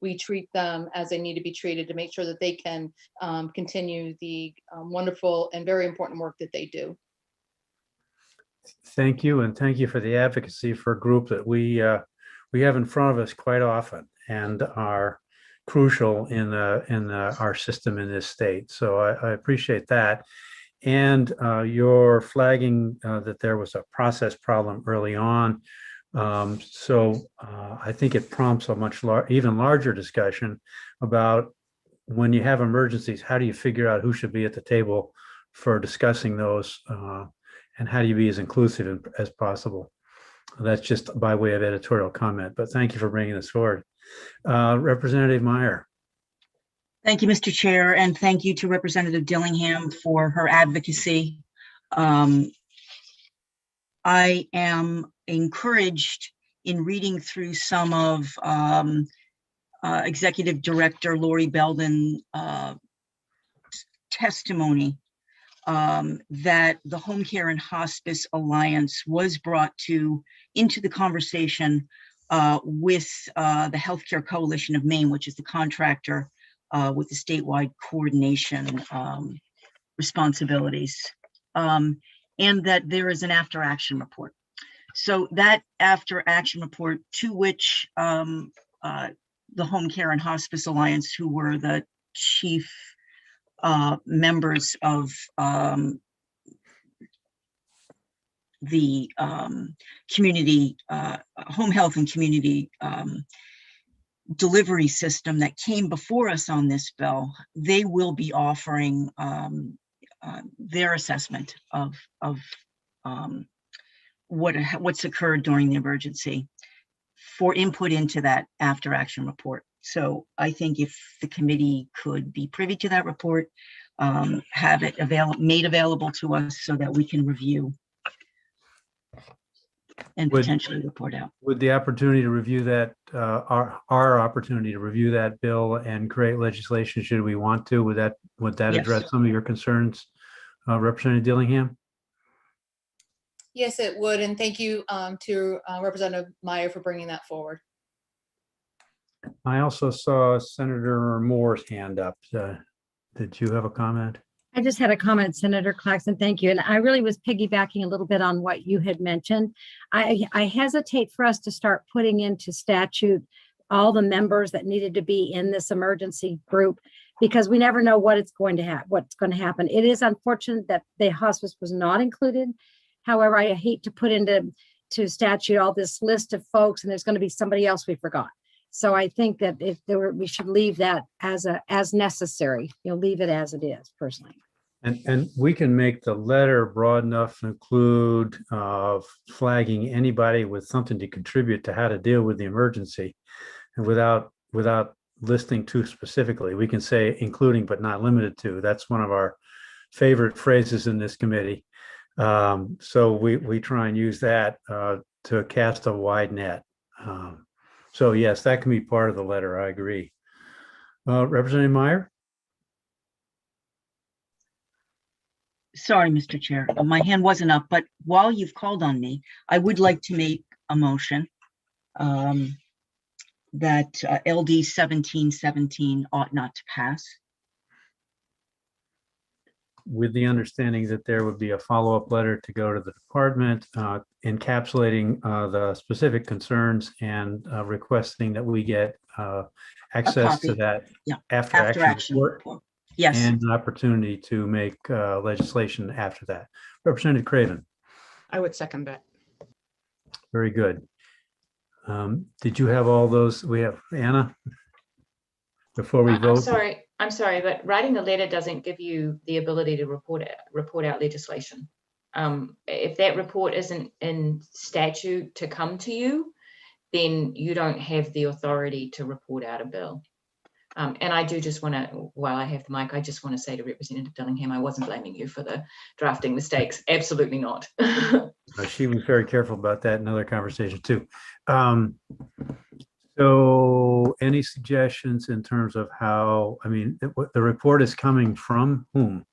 [SPEAKER 20] we treat them as they need to be treated to make sure that they can continue the wonderful and very important work that they do.
[SPEAKER 1] Thank you, and thank you for the advocacy for a group that we have in front of us quite often and are crucial in our system in this state. So I appreciate that. And your flagging that there was a process problem early on. I think it prompts a much even larger discussion about when you have emergencies, how do you figure out who should be at the table for discussing those, and how do you be as inclusive as possible? That's just by way of editorial comment, but thank you for bringing this forward. Representative Meyer.
[SPEAKER 8] Thank you, Mr. Chair, and thank you to Representative Dillingham for her advocacy. I am encouraged in reading through some of Executive Director Lori Belden testimony that the Home Care and Hospice Alliance was brought into the conversation with the Healthcare Coalition of Maine, which is the contractor with the statewide coordination responsibilities, and that there is an after action report. So that after action report, to which the Home Care and Hospice Alliance, who were the chief members of the community home health and community delivery system that came before us on this bill, they will be offering their assessment of what's occurred during the emergency for input into that after action report. So I think if the committee could be privy to that report, have it made available to us so that we can review and potentially report out.
[SPEAKER 1] Would the opportunity to review that, our opportunity to review that bill and create legislation, should we want to, would that
[SPEAKER 8] Yes.
[SPEAKER 1] address some of your concerns, Representative Dillingham?
[SPEAKER 20] Yes, it would. And thank you to Representative Meyer for bringing that forward.
[SPEAKER 1] I also saw Senator Moore's hand up. Did you have a comment?
[SPEAKER 7] I just had a comment, Senator Claxton, thank you. And I really was piggybacking a little bit on what you had mentioned. I hesitate for us to start putting into statute all the members that needed to be in this emergency group, because we never know what's going to happen. It is unfortunate that the hospice was not included. However, I hate to put into statute all this list of folks and there's going to be somebody else we forgot. So I think that we should leave that as necessary. Leave it as it is, personally.
[SPEAKER 1] And we can make the letter broad enough to include flagging anybody with something to contribute to how to deal with the emergency, and without listing too specifically. We can say including but not limited to. That's one of our favorite phrases in this committee. So we try and use that to cast a wide net. So yes, that can be part of the letter. I agree. Representative Meyer?
[SPEAKER 8] Sorry, Mr. Chair, my hand wasn't up, but while you've called on me, I would like to make a motion that LD 1717 ought not to pass.
[SPEAKER 1] With the understanding that there would be a follow-up letter to go to the department encapsulating the specific concerns and requesting that we get access to that after action report.
[SPEAKER 8] Yes.
[SPEAKER 1] And an opportunity to make legislation after that. Representative Craven.
[SPEAKER 4] I would second that.
[SPEAKER 1] Very good. Did you have all those? We have Anna before we vote.
[SPEAKER 10] I'm sorry, but writing the letter doesn't give you the ability to report out legislation. If that report isn't in statute to come to you, then you don't have the authority to report out a bill. And I do just want to, while I have the mic, I just want to say to Representative Dillingham, I wasn't blaming you for the drafting mistakes. Absolutely not.
[SPEAKER 1] She was very careful about that in other conversations too. So any suggestions in terms of how, the report is coming from whom?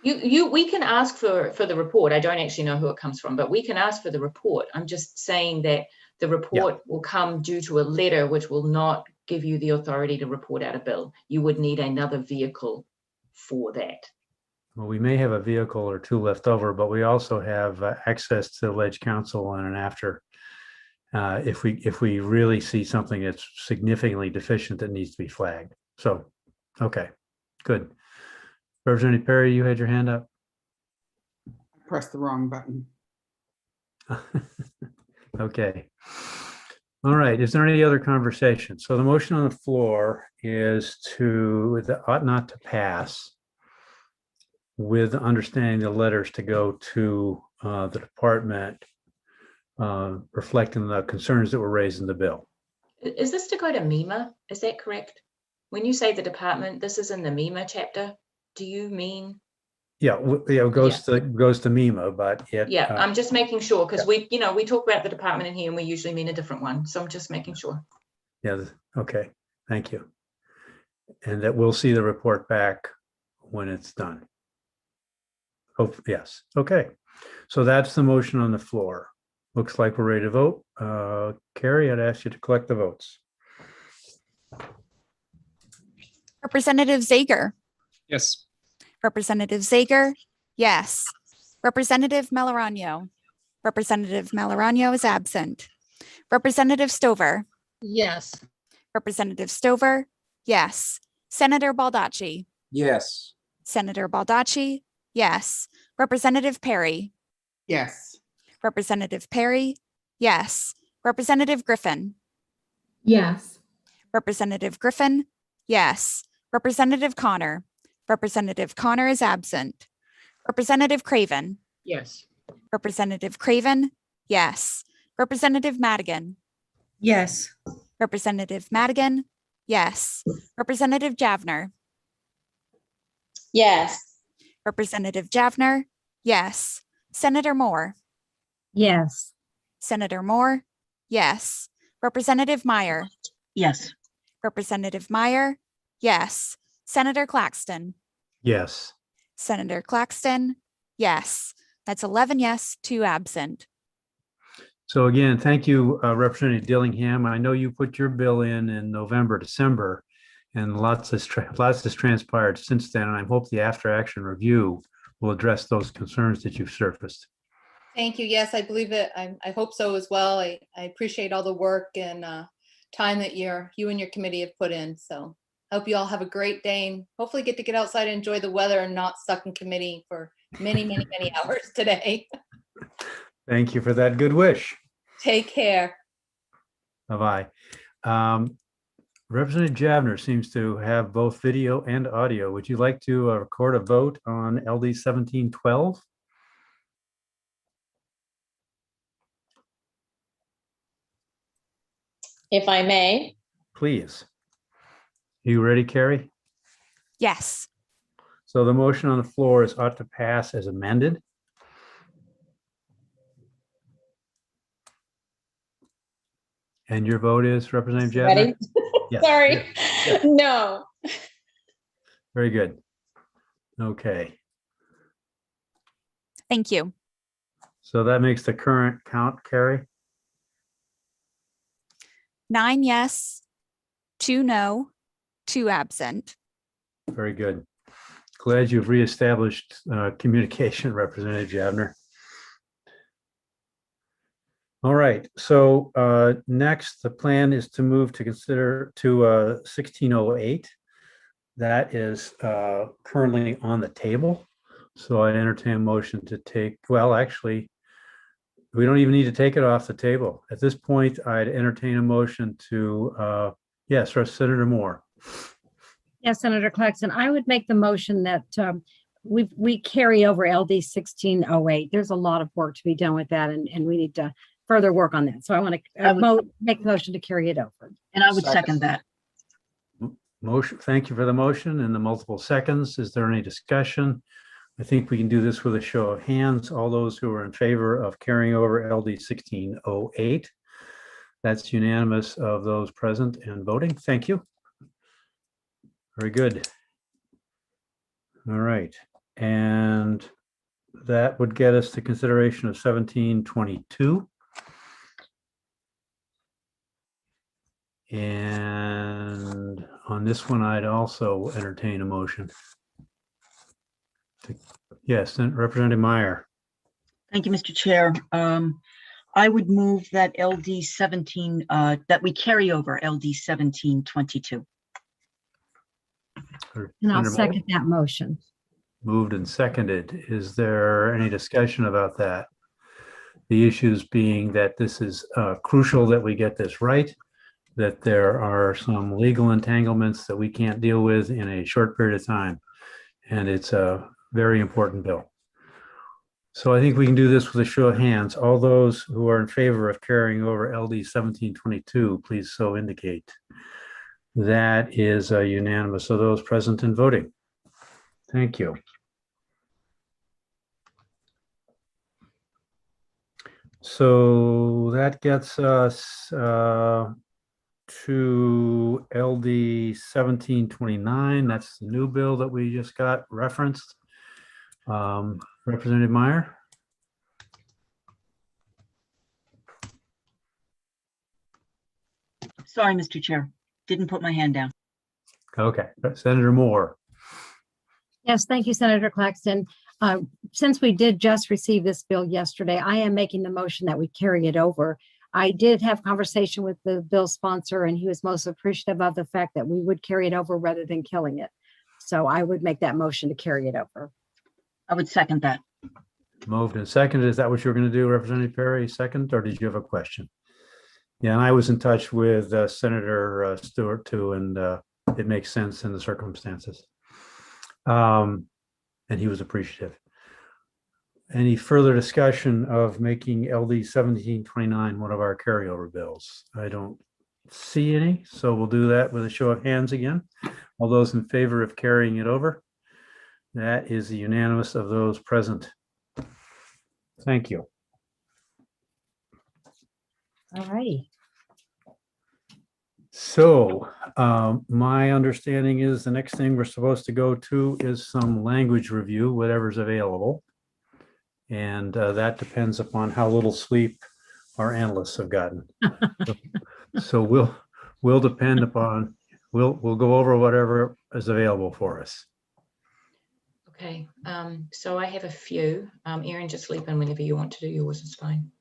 [SPEAKER 10] We can ask for the report. I don't actually know who it comes from, but we can ask for the report. I'm just saying that the report will come due to a letter, which will not give you the authority to report out a bill. You would need another vehicle for that.
[SPEAKER 1] Well, we may have a vehicle or two left over, but we also have access to Ledge Council and an after. If we really see something that's significantly deficient that needs to be flagged. So, okay, good. Representative Perry, you had your hand up.
[SPEAKER 13] Press the wrong button.
[SPEAKER 1] Okay. All right. Is there any other conversation? So the motion on the floor is to, the ought not to pass with understanding the letters to go to the department reflecting the concerns that were raised in the bill.
[SPEAKER 10] Is this to go to MEMA? Is that correct? When you say the department, this is in the MEMA chapter. Do you mean?
[SPEAKER 1] Yeah, it goes to MEMA, but it.
[SPEAKER 10] Yeah, I'm just making sure because we talk about the department in here and we usually mean a different one. So I'm just making sure.
[SPEAKER 1] Yeah. Okay. Thank you. And that we'll see the report back when it's done. Oh, yes. Okay. So that's the motion on the floor. Looks like we're ready to vote. Carrie, I'd ask you to collect the votes.
[SPEAKER 11] Representative Zager.
[SPEAKER 2] Yes.
[SPEAKER 11] Representative Zager, yes. Representative Melorano. Representative Melorano is absent. Representative Stover.
[SPEAKER 15] Yes.
[SPEAKER 11] Representative Stover, yes. Senator Baldacci.
[SPEAKER 3] Yes.
[SPEAKER 11] Senator Baldacci, yes. Representative Perry.
[SPEAKER 13] Yes.
[SPEAKER 11] Representative Perry, yes. Representative Griffin.
[SPEAKER 6] Yes.
[SPEAKER 11] Representative Griffin, yes. Representative Connor. Representative Connor is absent. Representative Craven.
[SPEAKER 15] Yes.
[SPEAKER 11] Representative Craven, yes. Representative Madigan.
[SPEAKER 5] Yes.
[SPEAKER 11] Representative Madigan, yes. Representative Javner.
[SPEAKER 12] Yes.
[SPEAKER 11] Representative Javner, yes. Senator Moore.
[SPEAKER 7] Yes.
[SPEAKER 11] Senator Moore, yes. Representative Meyer.
[SPEAKER 8] Yes.
[SPEAKER 11] Representative Meyer, yes. Senator Claxton.
[SPEAKER 1] Yes.
[SPEAKER 11] Senator Claxton, yes. That's 11 yes, 2 absent.
[SPEAKER 1] So again, thank you, Representative Dillingham. I know you put your bill in November, December, and lots has transpired since then. And I hope the after action review will address those concerns that you've surfaced.
[SPEAKER 20] Thank you. Yes, I believe it. I hope so as well. I appreciate all the work and time that you and your committee have put in. So I hope you all have a great day and hopefully get to get outside and enjoy the weather and not stuck in committee for many, many, many hours today.
[SPEAKER 1] Thank you for that good wish.
[SPEAKER 20] Take care.
[SPEAKER 1] Bye-bye. Representative Javner seems to have both video and audio. Would you like to record a vote on LD 1712?
[SPEAKER 12] If I may.
[SPEAKER 1] Please. You ready, Carrie?
[SPEAKER 11] Yes.
[SPEAKER 1] So the motion on the floor is ought to pass as amended. And your vote is Representative Javner?
[SPEAKER 12] Ready?
[SPEAKER 1] Yes.
[SPEAKER 12] Sorry.
[SPEAKER 1] Yeah.
[SPEAKER 12] No.
[SPEAKER 1] Very good. Okay.
[SPEAKER 11] Thank you.
[SPEAKER 1] So that makes the current count, Carrie?
[SPEAKER 11] 9 yes, 2 no, 2 absent.
[SPEAKER 1] Very good. Glad you've reestablished communication, Representative Javner. All right, so next, the plan is to move to consider to 1608. That is currently on the table. So I entertain a motion to take, well, actually, we don't even need to take it off the table. At this point, I'd entertain a motion to, yes, Senator Moore.
[SPEAKER 7] Yes, Senator Claxton, I would make the motion that we carry over LD 1608. There's a lot of work to be done with that, and we need to further work on that. So I want to make the motion to carry it over.
[SPEAKER 8] And I would second that.
[SPEAKER 1] Motion. Thank you for the motion and the multiple seconds. Is there any discussion? I think we can do this with a show of hands. All those who are in favor of carrying over LD 1608. That's unanimous of those present and voting. Thank you. Very good. All right. And that would get us to consideration of 1722. And on this one, I'd also entertain a motion. Yes, Representative Meyer.
[SPEAKER 8] Thank you, Mr. Chair. I would move that LD 17, that we carry over LD 1722.
[SPEAKER 7] And I'll second that motion.
[SPEAKER 1] Moved and seconded. Is there any discussion about that? The issues being that this is crucial that we get this right, that there are some legal entanglements that we can't deal with in a short period of time. And it's a very important bill. So I think we can do this with a show of hands. All those who are in favor of carrying over LD 1722, please so indicate. That is unanimous of those present and voting. Thank you. So that gets us to LD 1729. That's the new bill that we just got referenced. Representative Meyer.
[SPEAKER 8] Sorry, Mr. Chair, didn't put my hand down.
[SPEAKER 1] Okay, Senator Moore.
[SPEAKER 7] Yes, thank you, Senator Claxton. Since we did just receive this bill yesterday, I am making the motion that we carry it over. I did have conversation with the bill sponsor, and he was most appreciative of the fact that we would carry it over rather than killing it. So I would make that motion to carry it over.
[SPEAKER 8] I would second that.
[SPEAKER 1] Moved and seconded. Is that what you're going to do, Representative Perry? Second, or did you have a question? Yeah, and I was in touch with Senator Stewart too, and it makes sense in the circumstances. And he was appreciative. Any further discussion of making LD 1729 one of our carryover bills? I don't see any, so we'll do that with a show of hands again. All those in favor of carrying it over? That is the unanimous of those present. Thank you.
[SPEAKER 7] All righty.
[SPEAKER 1] So my understanding is the next thing we're supposed to go to is some language review, whatever's available. And that depends upon how little sleep our analysts have gotten. So we'll depend upon, we'll go over whatever is available for us.
[SPEAKER 10] Okay, so I have a few. Erin, just leap in whenever you want to do yours, is fine.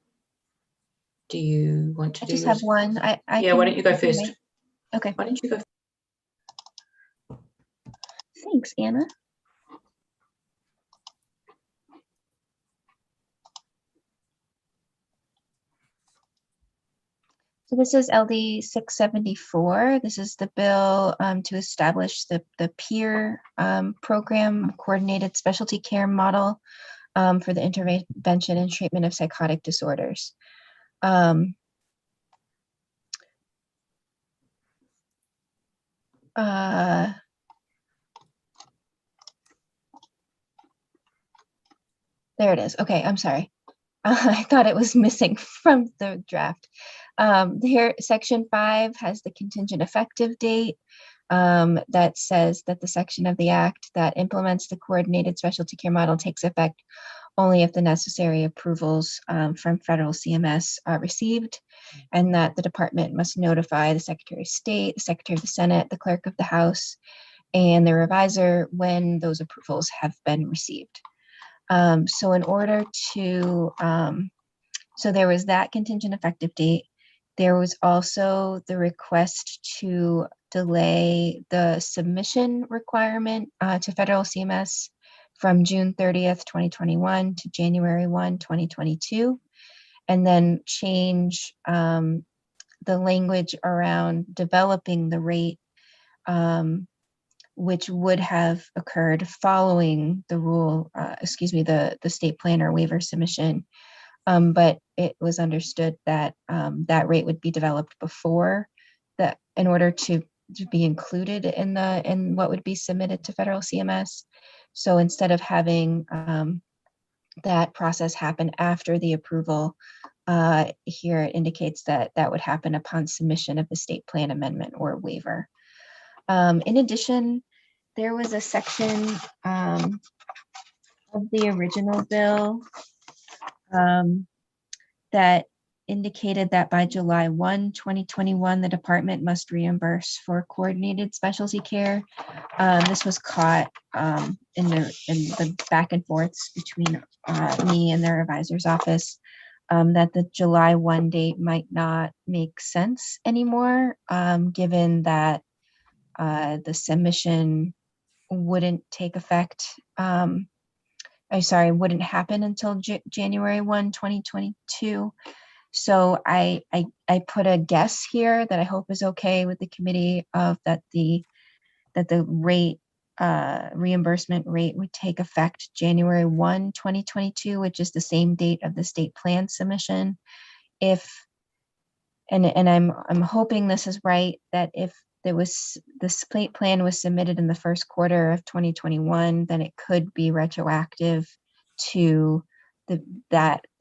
[SPEAKER 10] Do you want to
[SPEAKER 9] I
[SPEAKER 10] do
[SPEAKER 9] just
[SPEAKER 10] yours?
[SPEAKER 9] have one.
[SPEAKER 10] Yeah, why don't you go first?
[SPEAKER 9] Okay.
[SPEAKER 10] Why don't you go?
[SPEAKER 9] Thanks, Anna. So this is LD 674. This is the bill to establish the peer program coordinated specialty care model for the intervention and treatment of psychotic disorders. There it is. Okay, I'm sorry. I thought it was missing from the draft. Here, section 5 has the contingent effective date that says that the section of the act that implements the coordinated specialty care model takes effect only if the necessary approvals from federal CMS are received, and that the department must notify the Secretary of State, the Secretary of the Senate, the Clerk of the House, and the revisor when those approvals have been received. So in order to, so there was that contingent effective date. There was also the request to delay the submission requirement to federal CMS from June 30th, 2021 to January 1, 2022, and then change the language around developing the rate, which would have occurred following the rule, the state planner waiver submission. But it was understood that that rate would be developed before that in order to be included in what would be submitted to federal CMS. So instead of having that process happen after the approval, here it indicates that that would happen upon submission of the state plan amendment or waiver. In addition, there was a section of the original bill that indicated that by July 1, 2021, the department must reimburse for coordinated specialty care. This was caught in the back and forths between me and the revisor's office, that the July 1 date might not make sense anymore, given that the submission wouldn't take effect I'm sorry, wouldn't happen until January 1, 2022. So I put a guess here that I hope is okay with the committee of that the rate reimbursement rate would take effect January 1, 2022, which is the same date of the state plan submission. And I'm hoping this is right, that if the state plan was submitted in the first quarter of 2021, then it could be retroactive to the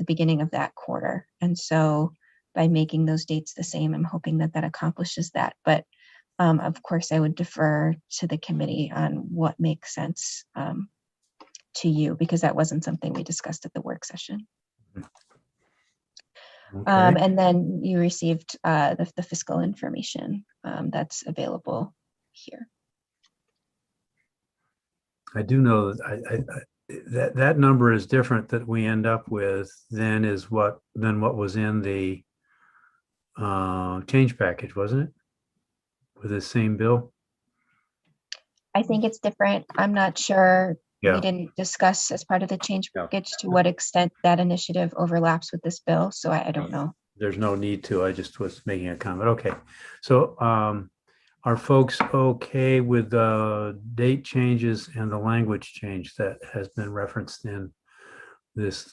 [SPEAKER 9] beginning of that quarter. And so by making those dates the same, I'm hoping that accomplishes that. But of course, I would defer to the committee on what makes sense to you, because that wasn't something we discussed at the work session.
[SPEAKER 1] Okay.
[SPEAKER 9] And then you received the fiscal information that's available here.
[SPEAKER 1] I do know that that number is different that we end up with than what was in the change package, wasn't it? With the same bill?
[SPEAKER 9] I think it's different. I'm not sure.
[SPEAKER 1] Yeah.
[SPEAKER 9] We didn't discuss as part of the change package to what extent that initiative overlaps with this bill. So I don't know.
[SPEAKER 1] There's no need to. I just was making a comment. Okay. So are folks okay with the date changes and the language change that has been referenced in this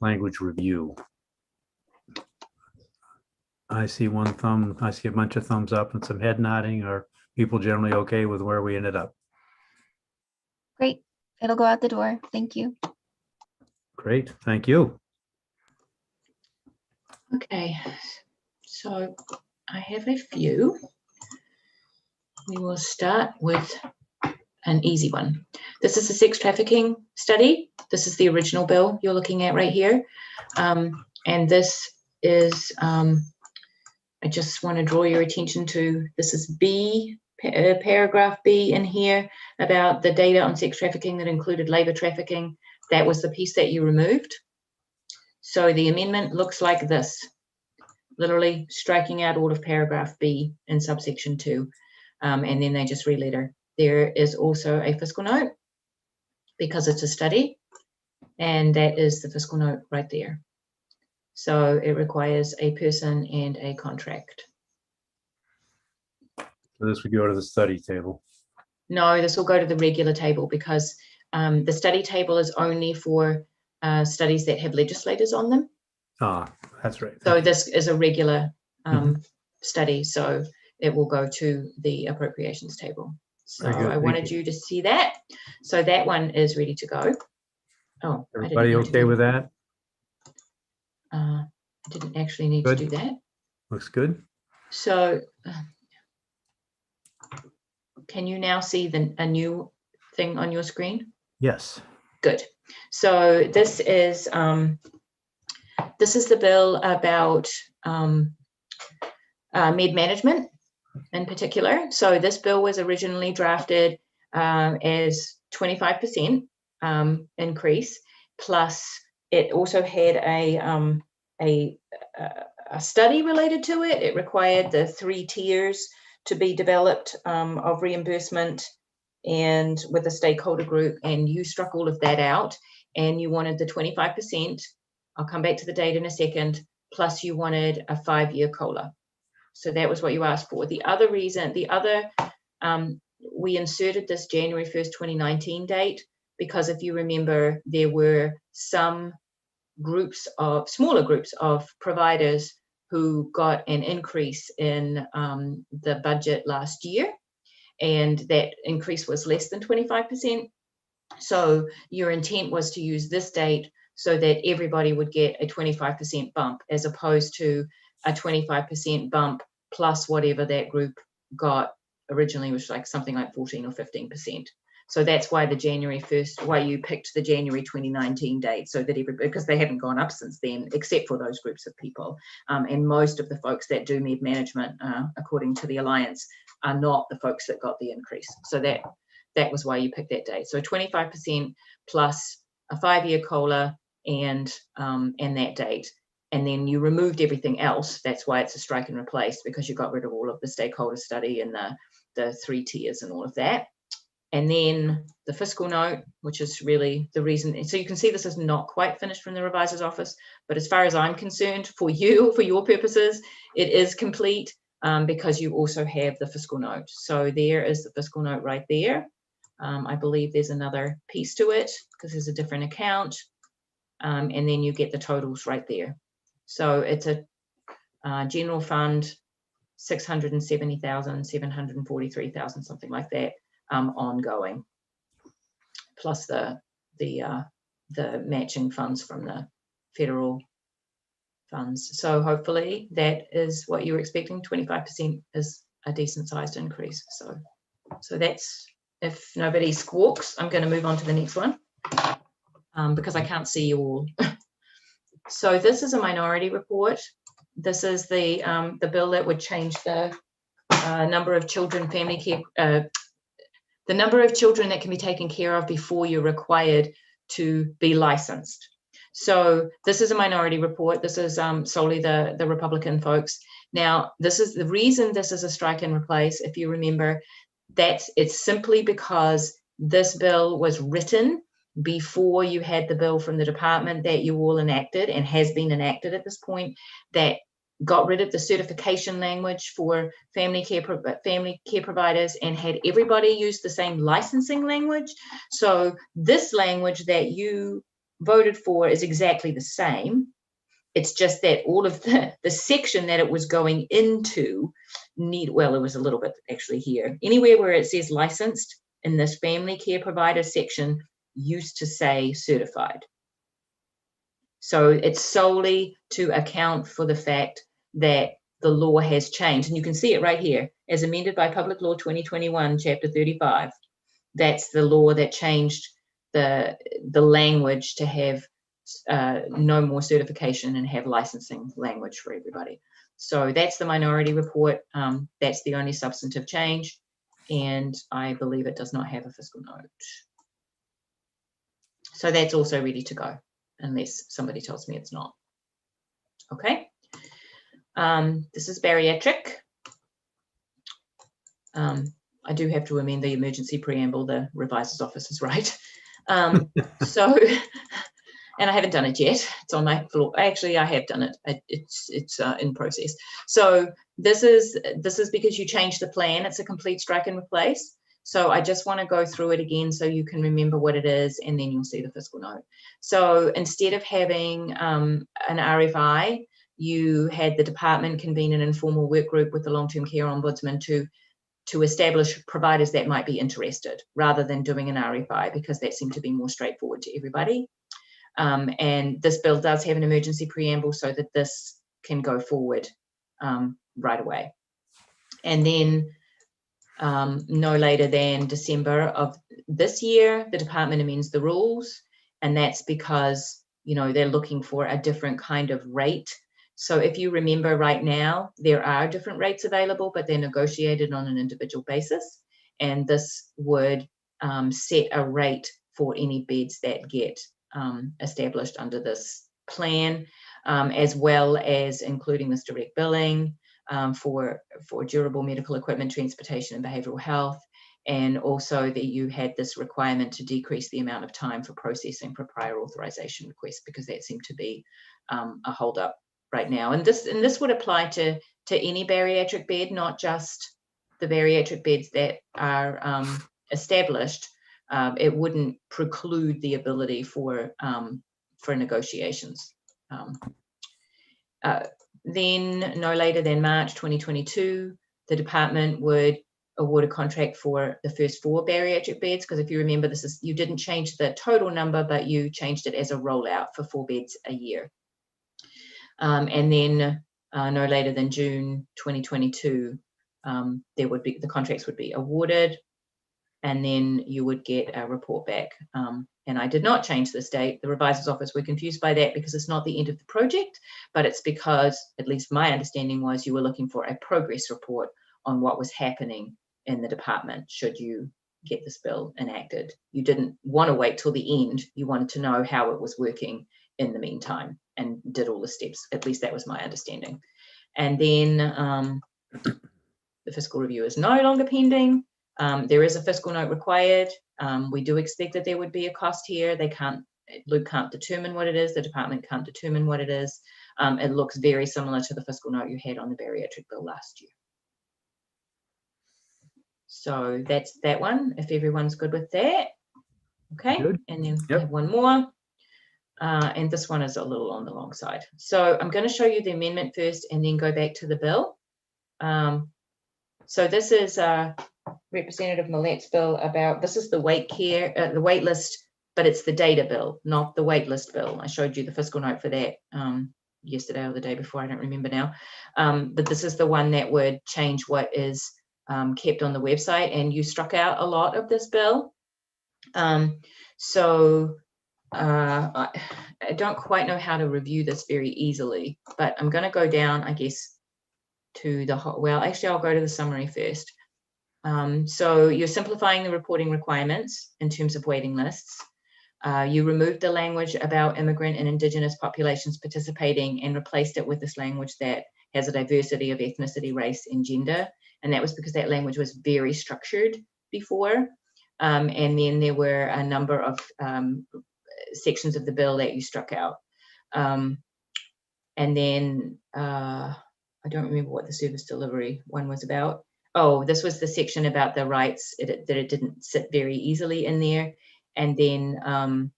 [SPEAKER 1] language review? I see one thumb. I see a bunch of thumbs up and some head nodding. Are people generally okay with where we ended up?
[SPEAKER 9] Great. It'll go out the door. Thank you.
[SPEAKER 1] Great. Thank you.
[SPEAKER 10] Okay, so I have a few. We will start with an easy one. This is the sex trafficking study. This is the original bill you're looking at right here. And this is, I just want to draw your attention to, this is B, paragraph B in here about the data on sex trafficking that included labor trafficking. That was the piece that you removed. So the amendment looks like this, literally striking out all of paragraph B in subsection 2, and then they just re-letter. There is also a fiscal note because it's a study, and that is the fiscal note right there. So it requires a person and a contract.
[SPEAKER 1] So this would go to the study table.
[SPEAKER 10] No, this will go to the regular table because the study table is only for studies that have legislators on them.
[SPEAKER 1] Ah, that's right.
[SPEAKER 10] So this is a regular study, so it will go to the appropriations table. So I wanted you to see that. So that one is ready to go. Oh,
[SPEAKER 1] everybody okay with that?
[SPEAKER 10] I didn't actually need to do that.
[SPEAKER 1] Looks good.
[SPEAKER 10] So can you now see a new thing on your screen?
[SPEAKER 1] Yes.
[SPEAKER 10] Good. So this is the bill about med management in particular. So this bill was originally drafted as 25% increase, plus it also had a study related to it. It required the 3 tiers to be developed of reimbursement and with a stakeholder group, and you struck all of that out and you wanted the 25%. I'll come back to the date in a second, plus you wanted a 5-year COLA. So that was what you asked for. The other reason, we inserted this January 1st, 2019 date, because if you remember, there were some smaller groups of providers who got an increase in the budget last year, and that increase was less than 25%. So your intent was to use this date so that everybody would get a 25% bump, as opposed to a 25% bump plus whatever that group got originally, which was like something like 14 or 15%. So that's why the January 1st, why you picked the January 2019 date, so that because they haven't gone up since then, except for those groups of people. And most of the folks that do med management, according to the Alliance, are not the folks that got the increase. So that was why you picked that date. So 25% plus a 5-year COLA and that date. And then you removed everything else. That's why it's a strike and replace, because you got rid of all of the stakeholder study and the 3 tiers and all of that. And then the fiscal note, which is really the reason. So you can see this is not quite finished from the revisor's office, but as far as I'm concerned, for you, for your purposes, it is complete because you also have the fiscal note. So there is the fiscal note right there. I believe there's another piece to it because there's a different account. And then you get the totals right there. So it's a general fund, 670,000, 743,000, something like that. Ongoing, plus the matching funds from the federal funds. So hopefully that is what you're expecting. 25% is a decent sized increase. So that's, if nobody squawks, I'm going to move on to the next one because I can't see you all. So this is a minority report. This is the bill that would change the number of children, family care. The number of children that can be taken care of before you're required to be licensed. So this is a minority report. This is solely the Republican folks. Now, this is the reason this is a strike and replace. If you remember, it's simply because this bill was written before you had the bill from the department that you all enacted and has been enacted at this point, that got rid of the certification language for family care providers and had everybody use the same licensing language. So this language that you voted for is exactly the same. It's just that all of the section that it was going into it was a little bit actually here. Anywhere where it says licensed in this family care provider section used to say certified. So it's solely to account for the fact that the law has changed. And you can see it right here, as amended by Public Law 2021, Chapter 35. That's the law that changed the language to have no more certification and have licensing language for everybody. So that's the minority report. That's the only substantive change. And I believe it does not have a fiscal note. So that's also ready to go, unless somebody tells me it's not. Okay. This is bariatric. I do have to amend the emergency preamble. The revisor's office is right. So, and I haven't done it yet. It's on my floor. Actually, I have done it. It's in process. So this is because you changed the plan. It's a complete strike and replace. So I just want to go through it again so you can remember what it is, and then you'll see the fiscal note. So instead of having an RFI, you had the department convene an informal work group with the long-term care ombudsman to establish providers that might be interested, rather than doing an RFI, because that seemed to be more straightforward to everybody. And this bill does have an emergency preamble so that this can go forward right away. And then no later than December of this year, the department amends the rules, and that's because, you know, they're looking for a different kind of rate. So if you remember right now, there are different rates available, but they're negotiated on an individual basis. And this would set a rate for any beds that get established under this plan, as well as including this direct billing for durable medical equipment, transportation, and behavioral health. And also that you had this requirement to decrease the amount of time for processing for prior authorization requests, because that seemed to be a holdup right now. And this would apply to any bariatric bed, not just the bariatric beds that are established. It wouldn't preclude the ability for negotiations. Then no later than March 2022, the department would award a contract for the first 4 bariatric beds, because if you remember, you didn't change the total number, but you changed it as a rollout for 4 beds a year. And then no later than June 2022, the contracts would be awarded, and then you would get a report back. And I did not change this date. The revisor's office were confused by that because it's not the end of the project, but it's because, at least my understanding was, you were looking for a progress report on what was happening in the department should you get this bill enacted. You didn't want to wait till the end. You wanted to know how it was working in the meantime and did all the steps. At least that was my understanding. And then the fiscal review is no longer pending. There is a fiscal note required. We do expect that there would be a cost here. Luke can't determine what it is. The department can't determine what it is. It looks very similar to the fiscal note you had on the bariatric bill last year. So that's that one, if everyone's good with that. Okay,
[SPEAKER 1] Good.
[SPEAKER 10] and then I have one more. And this one is a little on the long side. So I'm going to show you the amendment first and then go back to the bill. So this is Representative Millett's bill about, this is the wait care, the wait list, but it's the data bill, not the wait list bill. I showed you the fiscal note for that yesterday or the day before, I don't remember now. But this is the one that would change what is kept on the website, and you struck out a lot of this bill. I don't quite know how to review this very easily, but I'm going to go down, I guess, to the whole, well, actually, I'll go to the summary first. So you're simplifying the reporting requirements in terms of waiting lists. You removed the language about immigrant and Indigenous populations participating and replaced it with this language that has a diversity of ethnicity, race, and gender. And that was because that language was very structured before. And then there were a number of sections of the bill that you struck out. And then I don't remember what the service delivery one was about. Oh, this was the section about the rights, that it didn't sit very easily in there. And then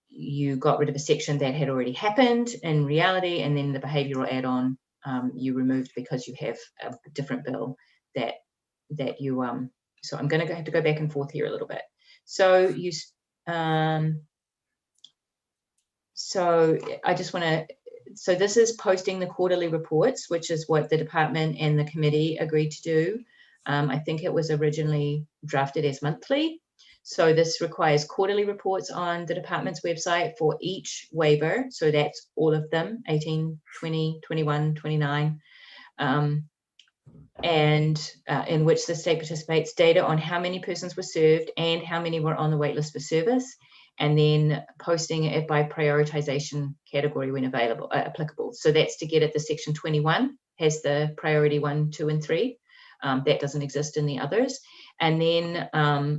[SPEAKER 10] you got rid of a section that had already happened in reality, and then the behavioral add-on you removed because you have a different bill that you so I'm going to have to go back and forth here a little bit. So you so I just want to, so this is posting the quarterly reports, which is what the department and the committee agreed to do. I think it was originally drafted as monthly. So this requires quarterly reports on the department's website for each waiver. So that's all of them, 18, 20, 21, 29. And in which the state participates, data on how many persons were served and how many were on the waitlist for service, and then posting it by prioritization category when available, applicable. So that's to get at the section 21, has the priority 1, 2, and 3. That doesn't exist in the others. And then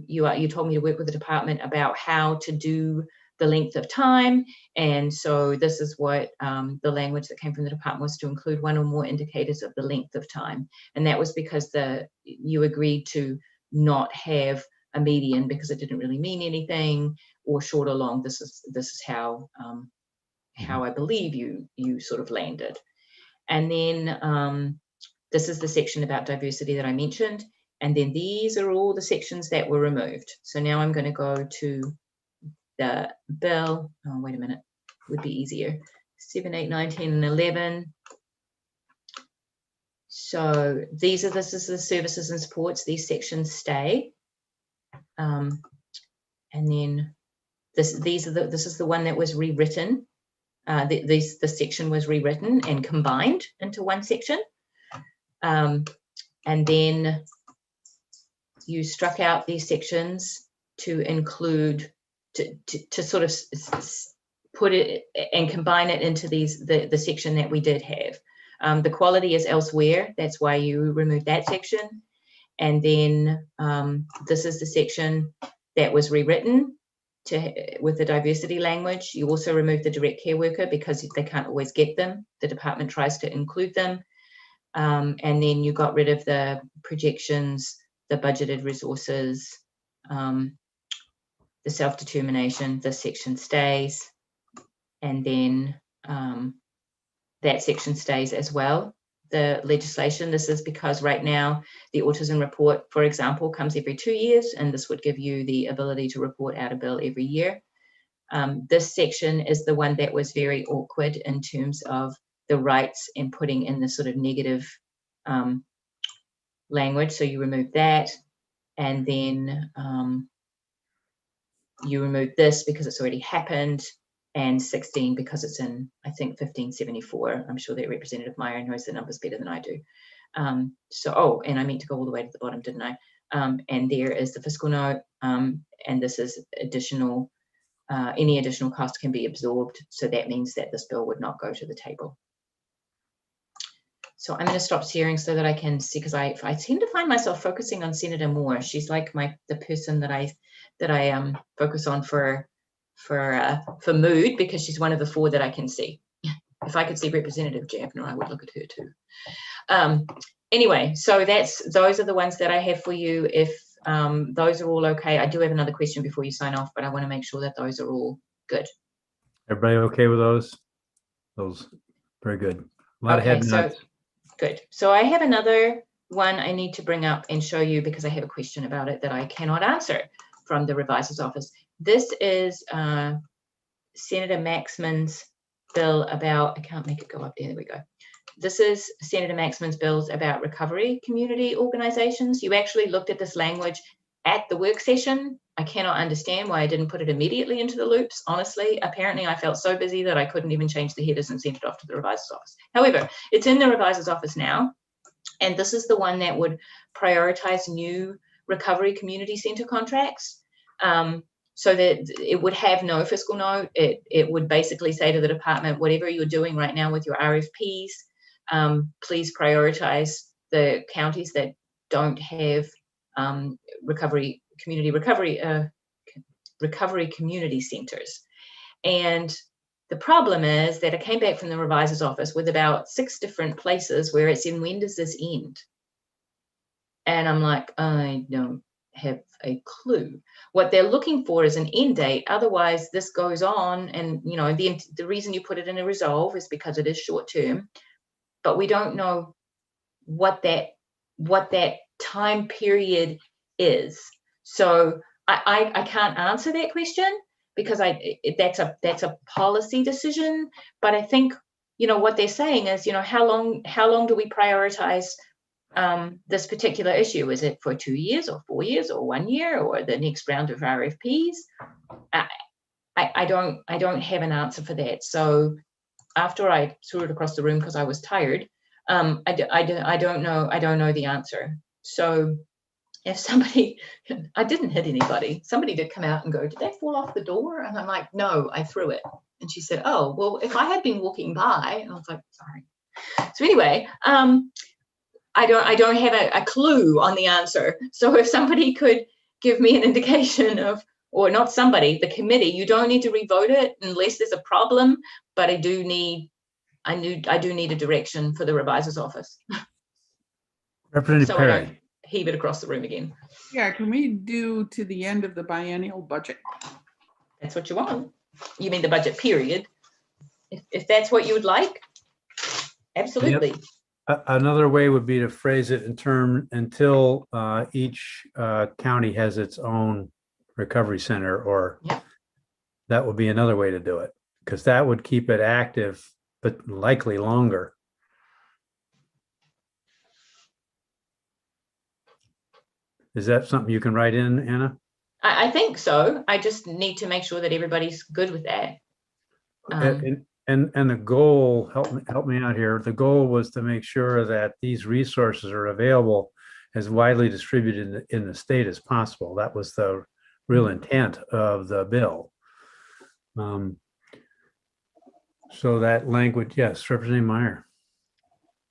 [SPEAKER 10] you told me to work with the department about how to do the length of time. And so this is what the language that came from the department was, to include one or more indicators of the length of time. And that was because you agreed to not have a median because it didn't really mean anything, or short or long. This is how I believe you sort of landed. And then this is the section about diversity that I mentioned. And then these are all the sections that were removed. So now I'm going to go to the bill. Oh, wait a minute, would be easier. 7, 8, 9, 10, and 11. So this is the services and supports. These sections stay. And then this is the one that was rewritten. The section was rewritten and combined into one section. And then you struck out these sections to include, to sort of put it and combine it into the section that we did have. The quality is elsewhere. That's why you removed that section. And then this is the section that was rewritten with the diversity language. You also removed the direct care worker because they can't always get them. The department tries to include them. And then you got rid of the projections, the budgeted resources, the self-determination. This section stays. And then that section stays as well. The legislation, this is because right now the autism report, for example, comes every 2 years, and this would give you the ability to report out a bill every year. This section is the one that was very awkward in terms of the rights and putting in the sort of negative language. So you remove that, and then you remove this because it's already happened, and 16 because it's in, I think, 1574. I'm sure that Representative Meyer knows the numbers better than I do. Oh, and I meant to go all the way to the bottom, didn't I? And there is the fiscal note, and this is additional, any additional cost can be absorbed. So that means that this bill would not go to the table. So I'm going to stop sharing so that I can see, because I seem to find myself focusing on Senator Moore. She's like the person that I focus on for mood, because she's one of the 4 that I can see. If I could see Representative Javner, I would look at her too. Anyway, so those are the ones that I have for you. If those are all okay, I do have another question before you sign off, but I want to make sure that those are all good.
[SPEAKER 1] Everybody okay with those? Those, very good. A lot of head nods.
[SPEAKER 10] Good. So I have another one I need to bring up and show you, because I have a question about it that I cannot answer from the revisor's office. This is Senator Maxman's bill about, I can't make it go up there, there we go. This is Senator Maxman's bills about recovery community organizations. You actually looked at this language at the work session. I cannot understand why I didn't put it immediately into the loops. Honestly, apparently I felt so busy that I couldn't even change the headers and send it off to the revisor's office. However, it's in the revisor's office now, and this is the one that would prioritize new recovery community center contracts. So that it would have no fiscal note. It would basically say to the department, whatever you're doing right now with your RFPs, please prioritize the counties that don't have recovery community centers. And the problem is that I came back from the revisor's office with about 6 different places where it's in, when does this end? And I'm like, I don't have a clue. What they're looking for is an end date. Otherwise, this goes on. And, you know, the reason you put it in a resolve is because it is short term, but we don't know what that time period is. So I can't answer that question, because that's a policy decision. But I think, you know, what they're saying is, you know, how long do we prioritize this particular issue? Is it for 2 years or 4 years or 1 year or the next round of RFPs? I don't have an answer for that. So after I threw it across the room because I was tired, I don't know the answer. So if somebody, I didn't hit anybody. Somebody did come out and go, did that fall off the door? And I'm like, no, I threw it. And she said, oh, well, if I had been walking by, and I was like, sorry. So anyway, I don't have a clue on the answer. So if somebody could give me an indication of, or not somebody, the committee, you don't need to revote it unless there's a problem, but I do need a direction for the revisor's office.
[SPEAKER 1] Representative
[SPEAKER 10] So
[SPEAKER 1] Perry.
[SPEAKER 10] I don't heave it across the room again.
[SPEAKER 13] Yeah, can we do to the end of the biennial budget?
[SPEAKER 10] That's what you want. You mean the budget period? If that's what you would like, absolutely.
[SPEAKER 1] Yep. Another way would be to phrase it in term until each county has its own recovery center, or that would be another way to do it, because that would keep it active, but likely longer. Is that something you can write in, Anna?
[SPEAKER 10] I think so. I just need to make sure that everybody's good with that.
[SPEAKER 1] And the goal, help me out here. The goal was to make sure that these resources are available as widely distributed in the state as possible. That was the real intent of the bill. So that language, yes, Representative Meyer.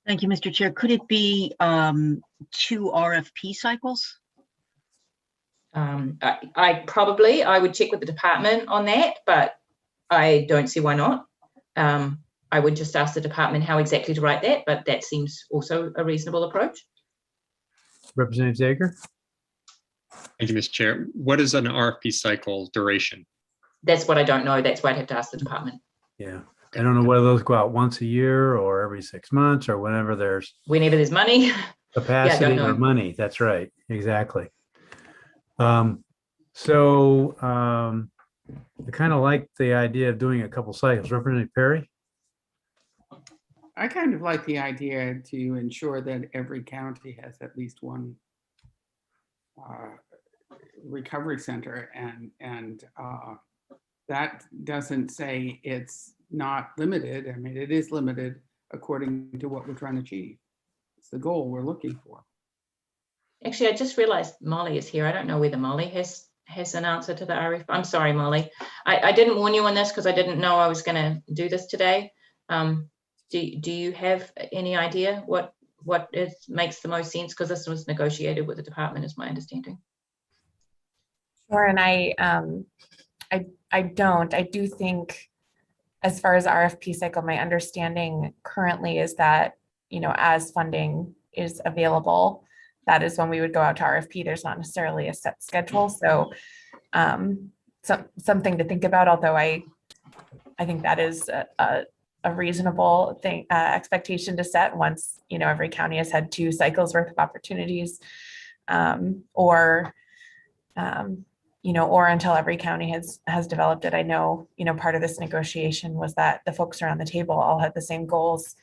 [SPEAKER 8] Thank you, Mr. Chair. Could it be 2 RFP cycles?
[SPEAKER 10] I would check with the department on that, but I don't see why not. I would just ask the department how exactly to write that, but that seems also a reasonable approach.
[SPEAKER 1] Representative Zager.
[SPEAKER 2] Thank you, Mr. Chair. What is an RFP cycle duration?
[SPEAKER 10] That's what I don't know. That's why I'd have to ask the department.
[SPEAKER 1] Yeah. I don't know whether those go out once a year or every 6 months or whenever there's
[SPEAKER 10] money.
[SPEAKER 1] Capacity or money. That's right. Exactly. I kind of like the idea of doing a couple cycles. Representative Perry?
[SPEAKER 13] I kind of like the idea to ensure that every county has at least one recovery center, and that doesn't say it's not limited. I mean, it is limited according to what we're trying to achieve. It's the goal we're looking for.
[SPEAKER 10] Actually, I just realized Molly is here. I don't know whether Molly has an answer to the RFP. I'm sorry, Molly. I didn't warn you on this because I didn't know I was going to do this today. Do you have any idea what makes the most sense? Because this was negotiated with the department, is my understanding.
[SPEAKER 16] Sure, and I don't. I do think, as far as RFP cycle, my understanding currently is that, as funding is available, that is when we would go out to RFP. There's not necessarily a set schedule. So something to think about, although I think that is a reasonable thing, expectation to set once, every county has had 2 cycles worth of opportunities, or until every county has developed it. I know, part of this negotiation was that the folks around the table all had the same goals.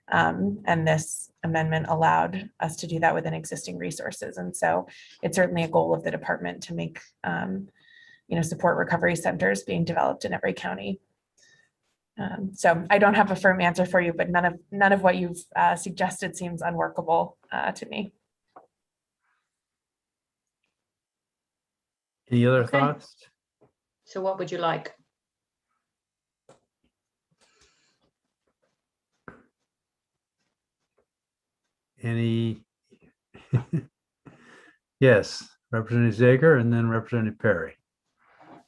[SPEAKER 16] And this amendment allowed us to do that within existing resources. And so it's certainly a goal of the department to make, support recovery centers being developed in every county. So I don't have a firm answer for you, but none of what you've suggested seems unworkable to me.
[SPEAKER 1] Any other thoughts?
[SPEAKER 10] So what would you like?
[SPEAKER 1] Any? Yes, Representative Zager and then Representative Perry.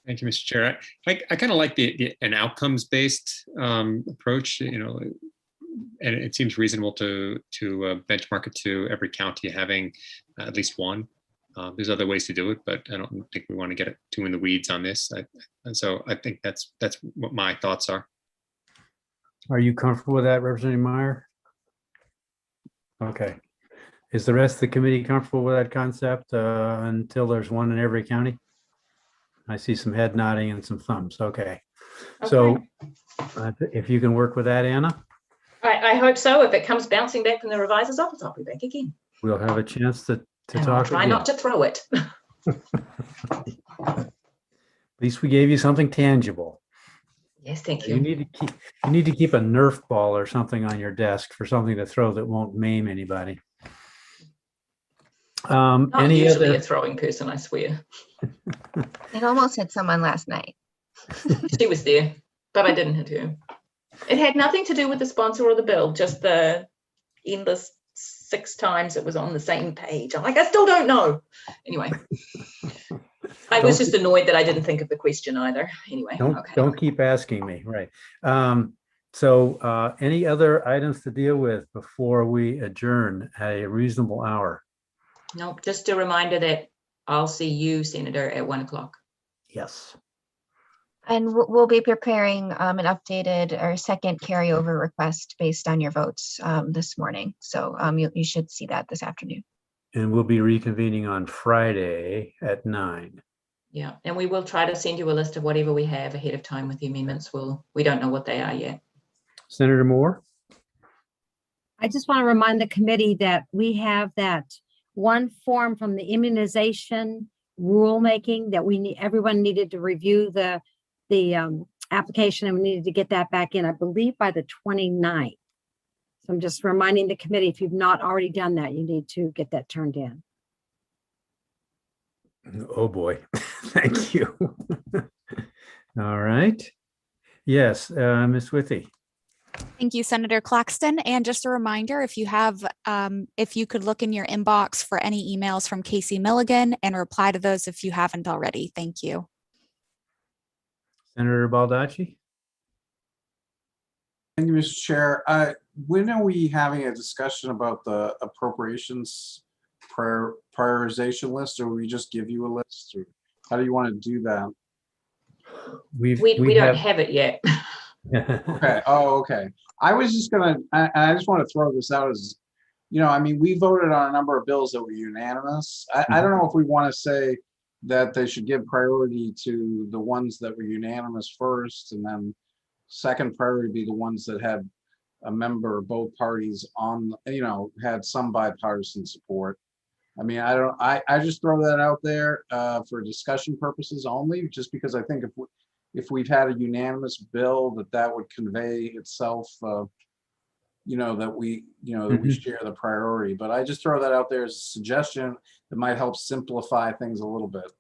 [SPEAKER 2] Thank you, Mr. Chair. I kind of like an outcomes-based approach, and it seems reasonable to benchmark it to every county having at least one. There's other ways to do it, but I don't think we want to get too in the weeds on this. And so I think that's what my thoughts are.
[SPEAKER 1] Are you comfortable with that, Representative Meyer? Okay. Is the rest of the committee comfortable with that concept until there's one in every county? I see some head nodding and some thumbs. Okay. So if you can work with that, Anna?
[SPEAKER 10] I hope so. If it comes bouncing back from the revisor's office, I'll be back again.
[SPEAKER 1] We'll have a chance to
[SPEAKER 10] And
[SPEAKER 1] talk
[SPEAKER 10] I'll try
[SPEAKER 1] again.
[SPEAKER 10] not to throw it.
[SPEAKER 1] At least we gave you something tangible.
[SPEAKER 10] Yes, thank you.
[SPEAKER 1] You need to keep a Nerf ball or something on your desk for something to throw that won't maim anybody.
[SPEAKER 10] Not
[SPEAKER 1] Any
[SPEAKER 10] usually
[SPEAKER 1] other?
[SPEAKER 10] a throwing person, I swear.
[SPEAKER 9] It almost hit someone last night.
[SPEAKER 10] She was there, but I didn't hit her. It had nothing to do with the sponsor or the bill, just the endless 6 times it was on the same page. I'm like, I still don't know. Anyway, I was just annoyed that I didn't think of the question either. Anyway,
[SPEAKER 1] Don't keep asking me. Right. So any other items to deal with before we adjourn at a reasonable hour?
[SPEAKER 10] No, just a reminder that I'll see you, Senator, at 1 o'clock.
[SPEAKER 1] Yes.
[SPEAKER 9] And we'll be preparing an updated or second carryover request based on your votes this morning. So you should see that this afternoon.
[SPEAKER 1] And we'll be reconvening on Friday at 9.
[SPEAKER 10] Yeah, and we will try to send you a list of whatever we have ahead of time with the amendments. We don't know what they are yet.
[SPEAKER 1] Senator Moore?
[SPEAKER 7] I just want to remind the committee that we have that one form from the immunization rulemaking that everyone needed to review the application, and we needed to get that back in, I believe, by the 29th. So I'm just reminding the committee, if you've not already done that, you need to get that turned in.
[SPEAKER 1] Oh boy, thank you. All right. Yes, Ms. Withy.
[SPEAKER 11] Thank you, Senator Claxton. And just a reminder, if you could look in your inbox for any emails from Casey Milligan and reply to those if you haven't already. Thank you.
[SPEAKER 1] Senator Baldacci?
[SPEAKER 3] Thank you, Mr. Chair. When are we having a discussion about the appropriations prioritization list, or we just give you a list, or how do you want to do that?
[SPEAKER 10] We don't have it yet.
[SPEAKER 3] Okay. Oh, okay. I was just gonna. I just want to throw this out as, I mean, we voted on a number of bills that were unanimous. I don't know if we want to say that they should give priority to the ones that were unanimous first, and then second priority be the ones that had a member of both parties on, had some bipartisan support. I mean, I just throw that out there for discussion purposes only, just because I think if we've had a unanimous bill, that would convey itself, that we share the priority. But I just throw that out there as a suggestion that might help simplify things a little bit.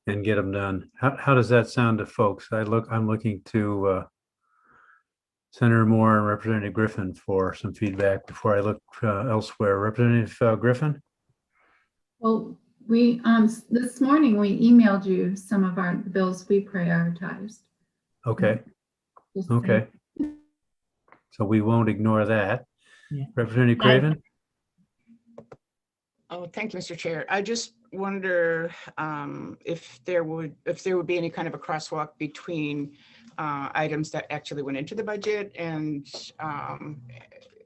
[SPEAKER 1] And get them done. How does that sound to folks? I'm looking to Senator Moore and Representative Griffin for some feedback before I look elsewhere. Representative Griffin?
[SPEAKER 6] Well, we, this morning, we emailed you some of the bills we prioritized.
[SPEAKER 1] Okay.
[SPEAKER 6] Just
[SPEAKER 1] Okay. So we won't ignore that.
[SPEAKER 5] Yeah.
[SPEAKER 1] Representative Craven?
[SPEAKER 4] Oh, thank you, Mr. Chair. I just wonder if there would be any kind of a crosswalk between items that actually went into the budget and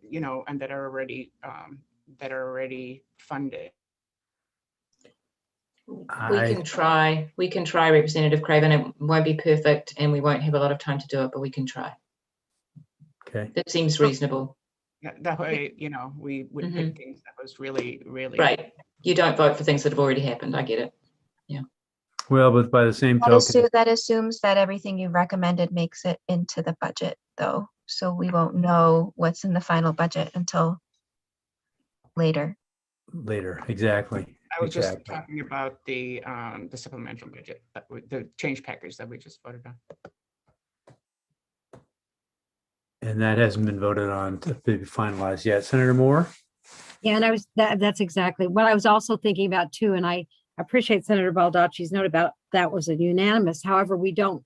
[SPEAKER 4] you know, and that are already funded.
[SPEAKER 10] We can try, Representative Craven. It won't be perfect and we won't have a lot of time to do it, but we can try.
[SPEAKER 1] Okay.
[SPEAKER 10] That seems reasonable.
[SPEAKER 4] That way, you know, we would pick things that was really.
[SPEAKER 10] Right. You don't vote for things that have already happened. I get it. Yeah.
[SPEAKER 1] Well, but by the same token,
[SPEAKER 9] That assumes that everything you recommended makes it into the budget, though. So we won't know what's in the final budget until later.
[SPEAKER 1] exactly.
[SPEAKER 4] I was just talking about the supplemental budget, the change package that we just voted on.
[SPEAKER 1] And that hasn't been voted on to be finalized yet. Senator Moore?
[SPEAKER 7] Yeah, and that's exactly what I was also thinking about too. And I appreciate Senator Baldacci's note about that was a unanimous. However, we don't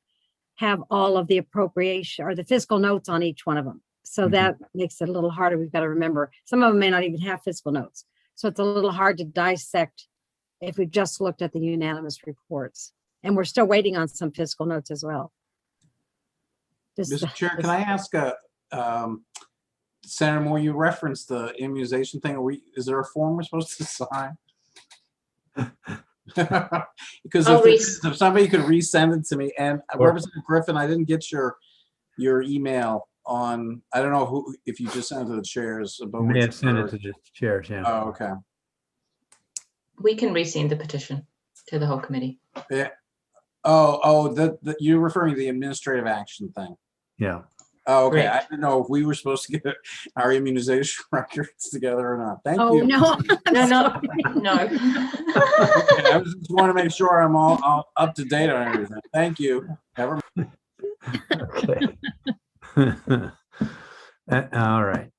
[SPEAKER 7] have all of the appropriation or the fiscal notes on each one of them. So that makes it a little harder. We've got to remember some of them may not even have fiscal notes. So it's a little hard to dissect if we've just looked at the unanimous reports. And we're still waiting on some fiscal notes as well.
[SPEAKER 3] Mr. Chair, can I ask Senator Moore, you referenced the immunization thing. Is there a form we're supposed to sign? Because if somebody could resend it to me, and Representative Griffin, I didn't get your email on, I don't know if you just sent it to the chairs.
[SPEAKER 1] You may have sent it to the chairs, yeah.
[SPEAKER 3] Oh, okay.
[SPEAKER 10] We can resend the petition to the whole committee.
[SPEAKER 3] Yeah. You're referring to the administrative action thing.
[SPEAKER 1] Yeah.
[SPEAKER 3] Oh, okay.
[SPEAKER 10] Right.
[SPEAKER 3] I didn't know if we were supposed to get our immunization records together or not. Thank you.
[SPEAKER 7] Oh, no.
[SPEAKER 10] No.
[SPEAKER 3] Okay, I just want to make sure I'm all up to date on everything. Thank you.
[SPEAKER 1] Okay. All right.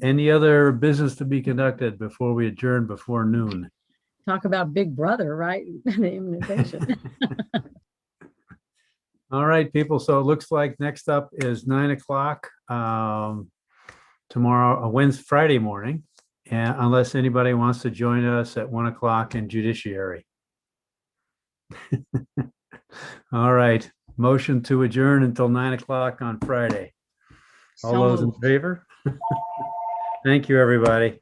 [SPEAKER 1] Any other business to be conducted before we adjourn before noon?
[SPEAKER 7] Talk about Big Brother, right? The immunization.
[SPEAKER 1] All right, people. So it looks like next up is 9 o'clock tomorrow, Friday morning, and unless anybody wants to join us at 1 o'clock in Judiciary. All right, motion to adjourn until 9 o'clock on Friday. All those in favor? Thank you, everybody.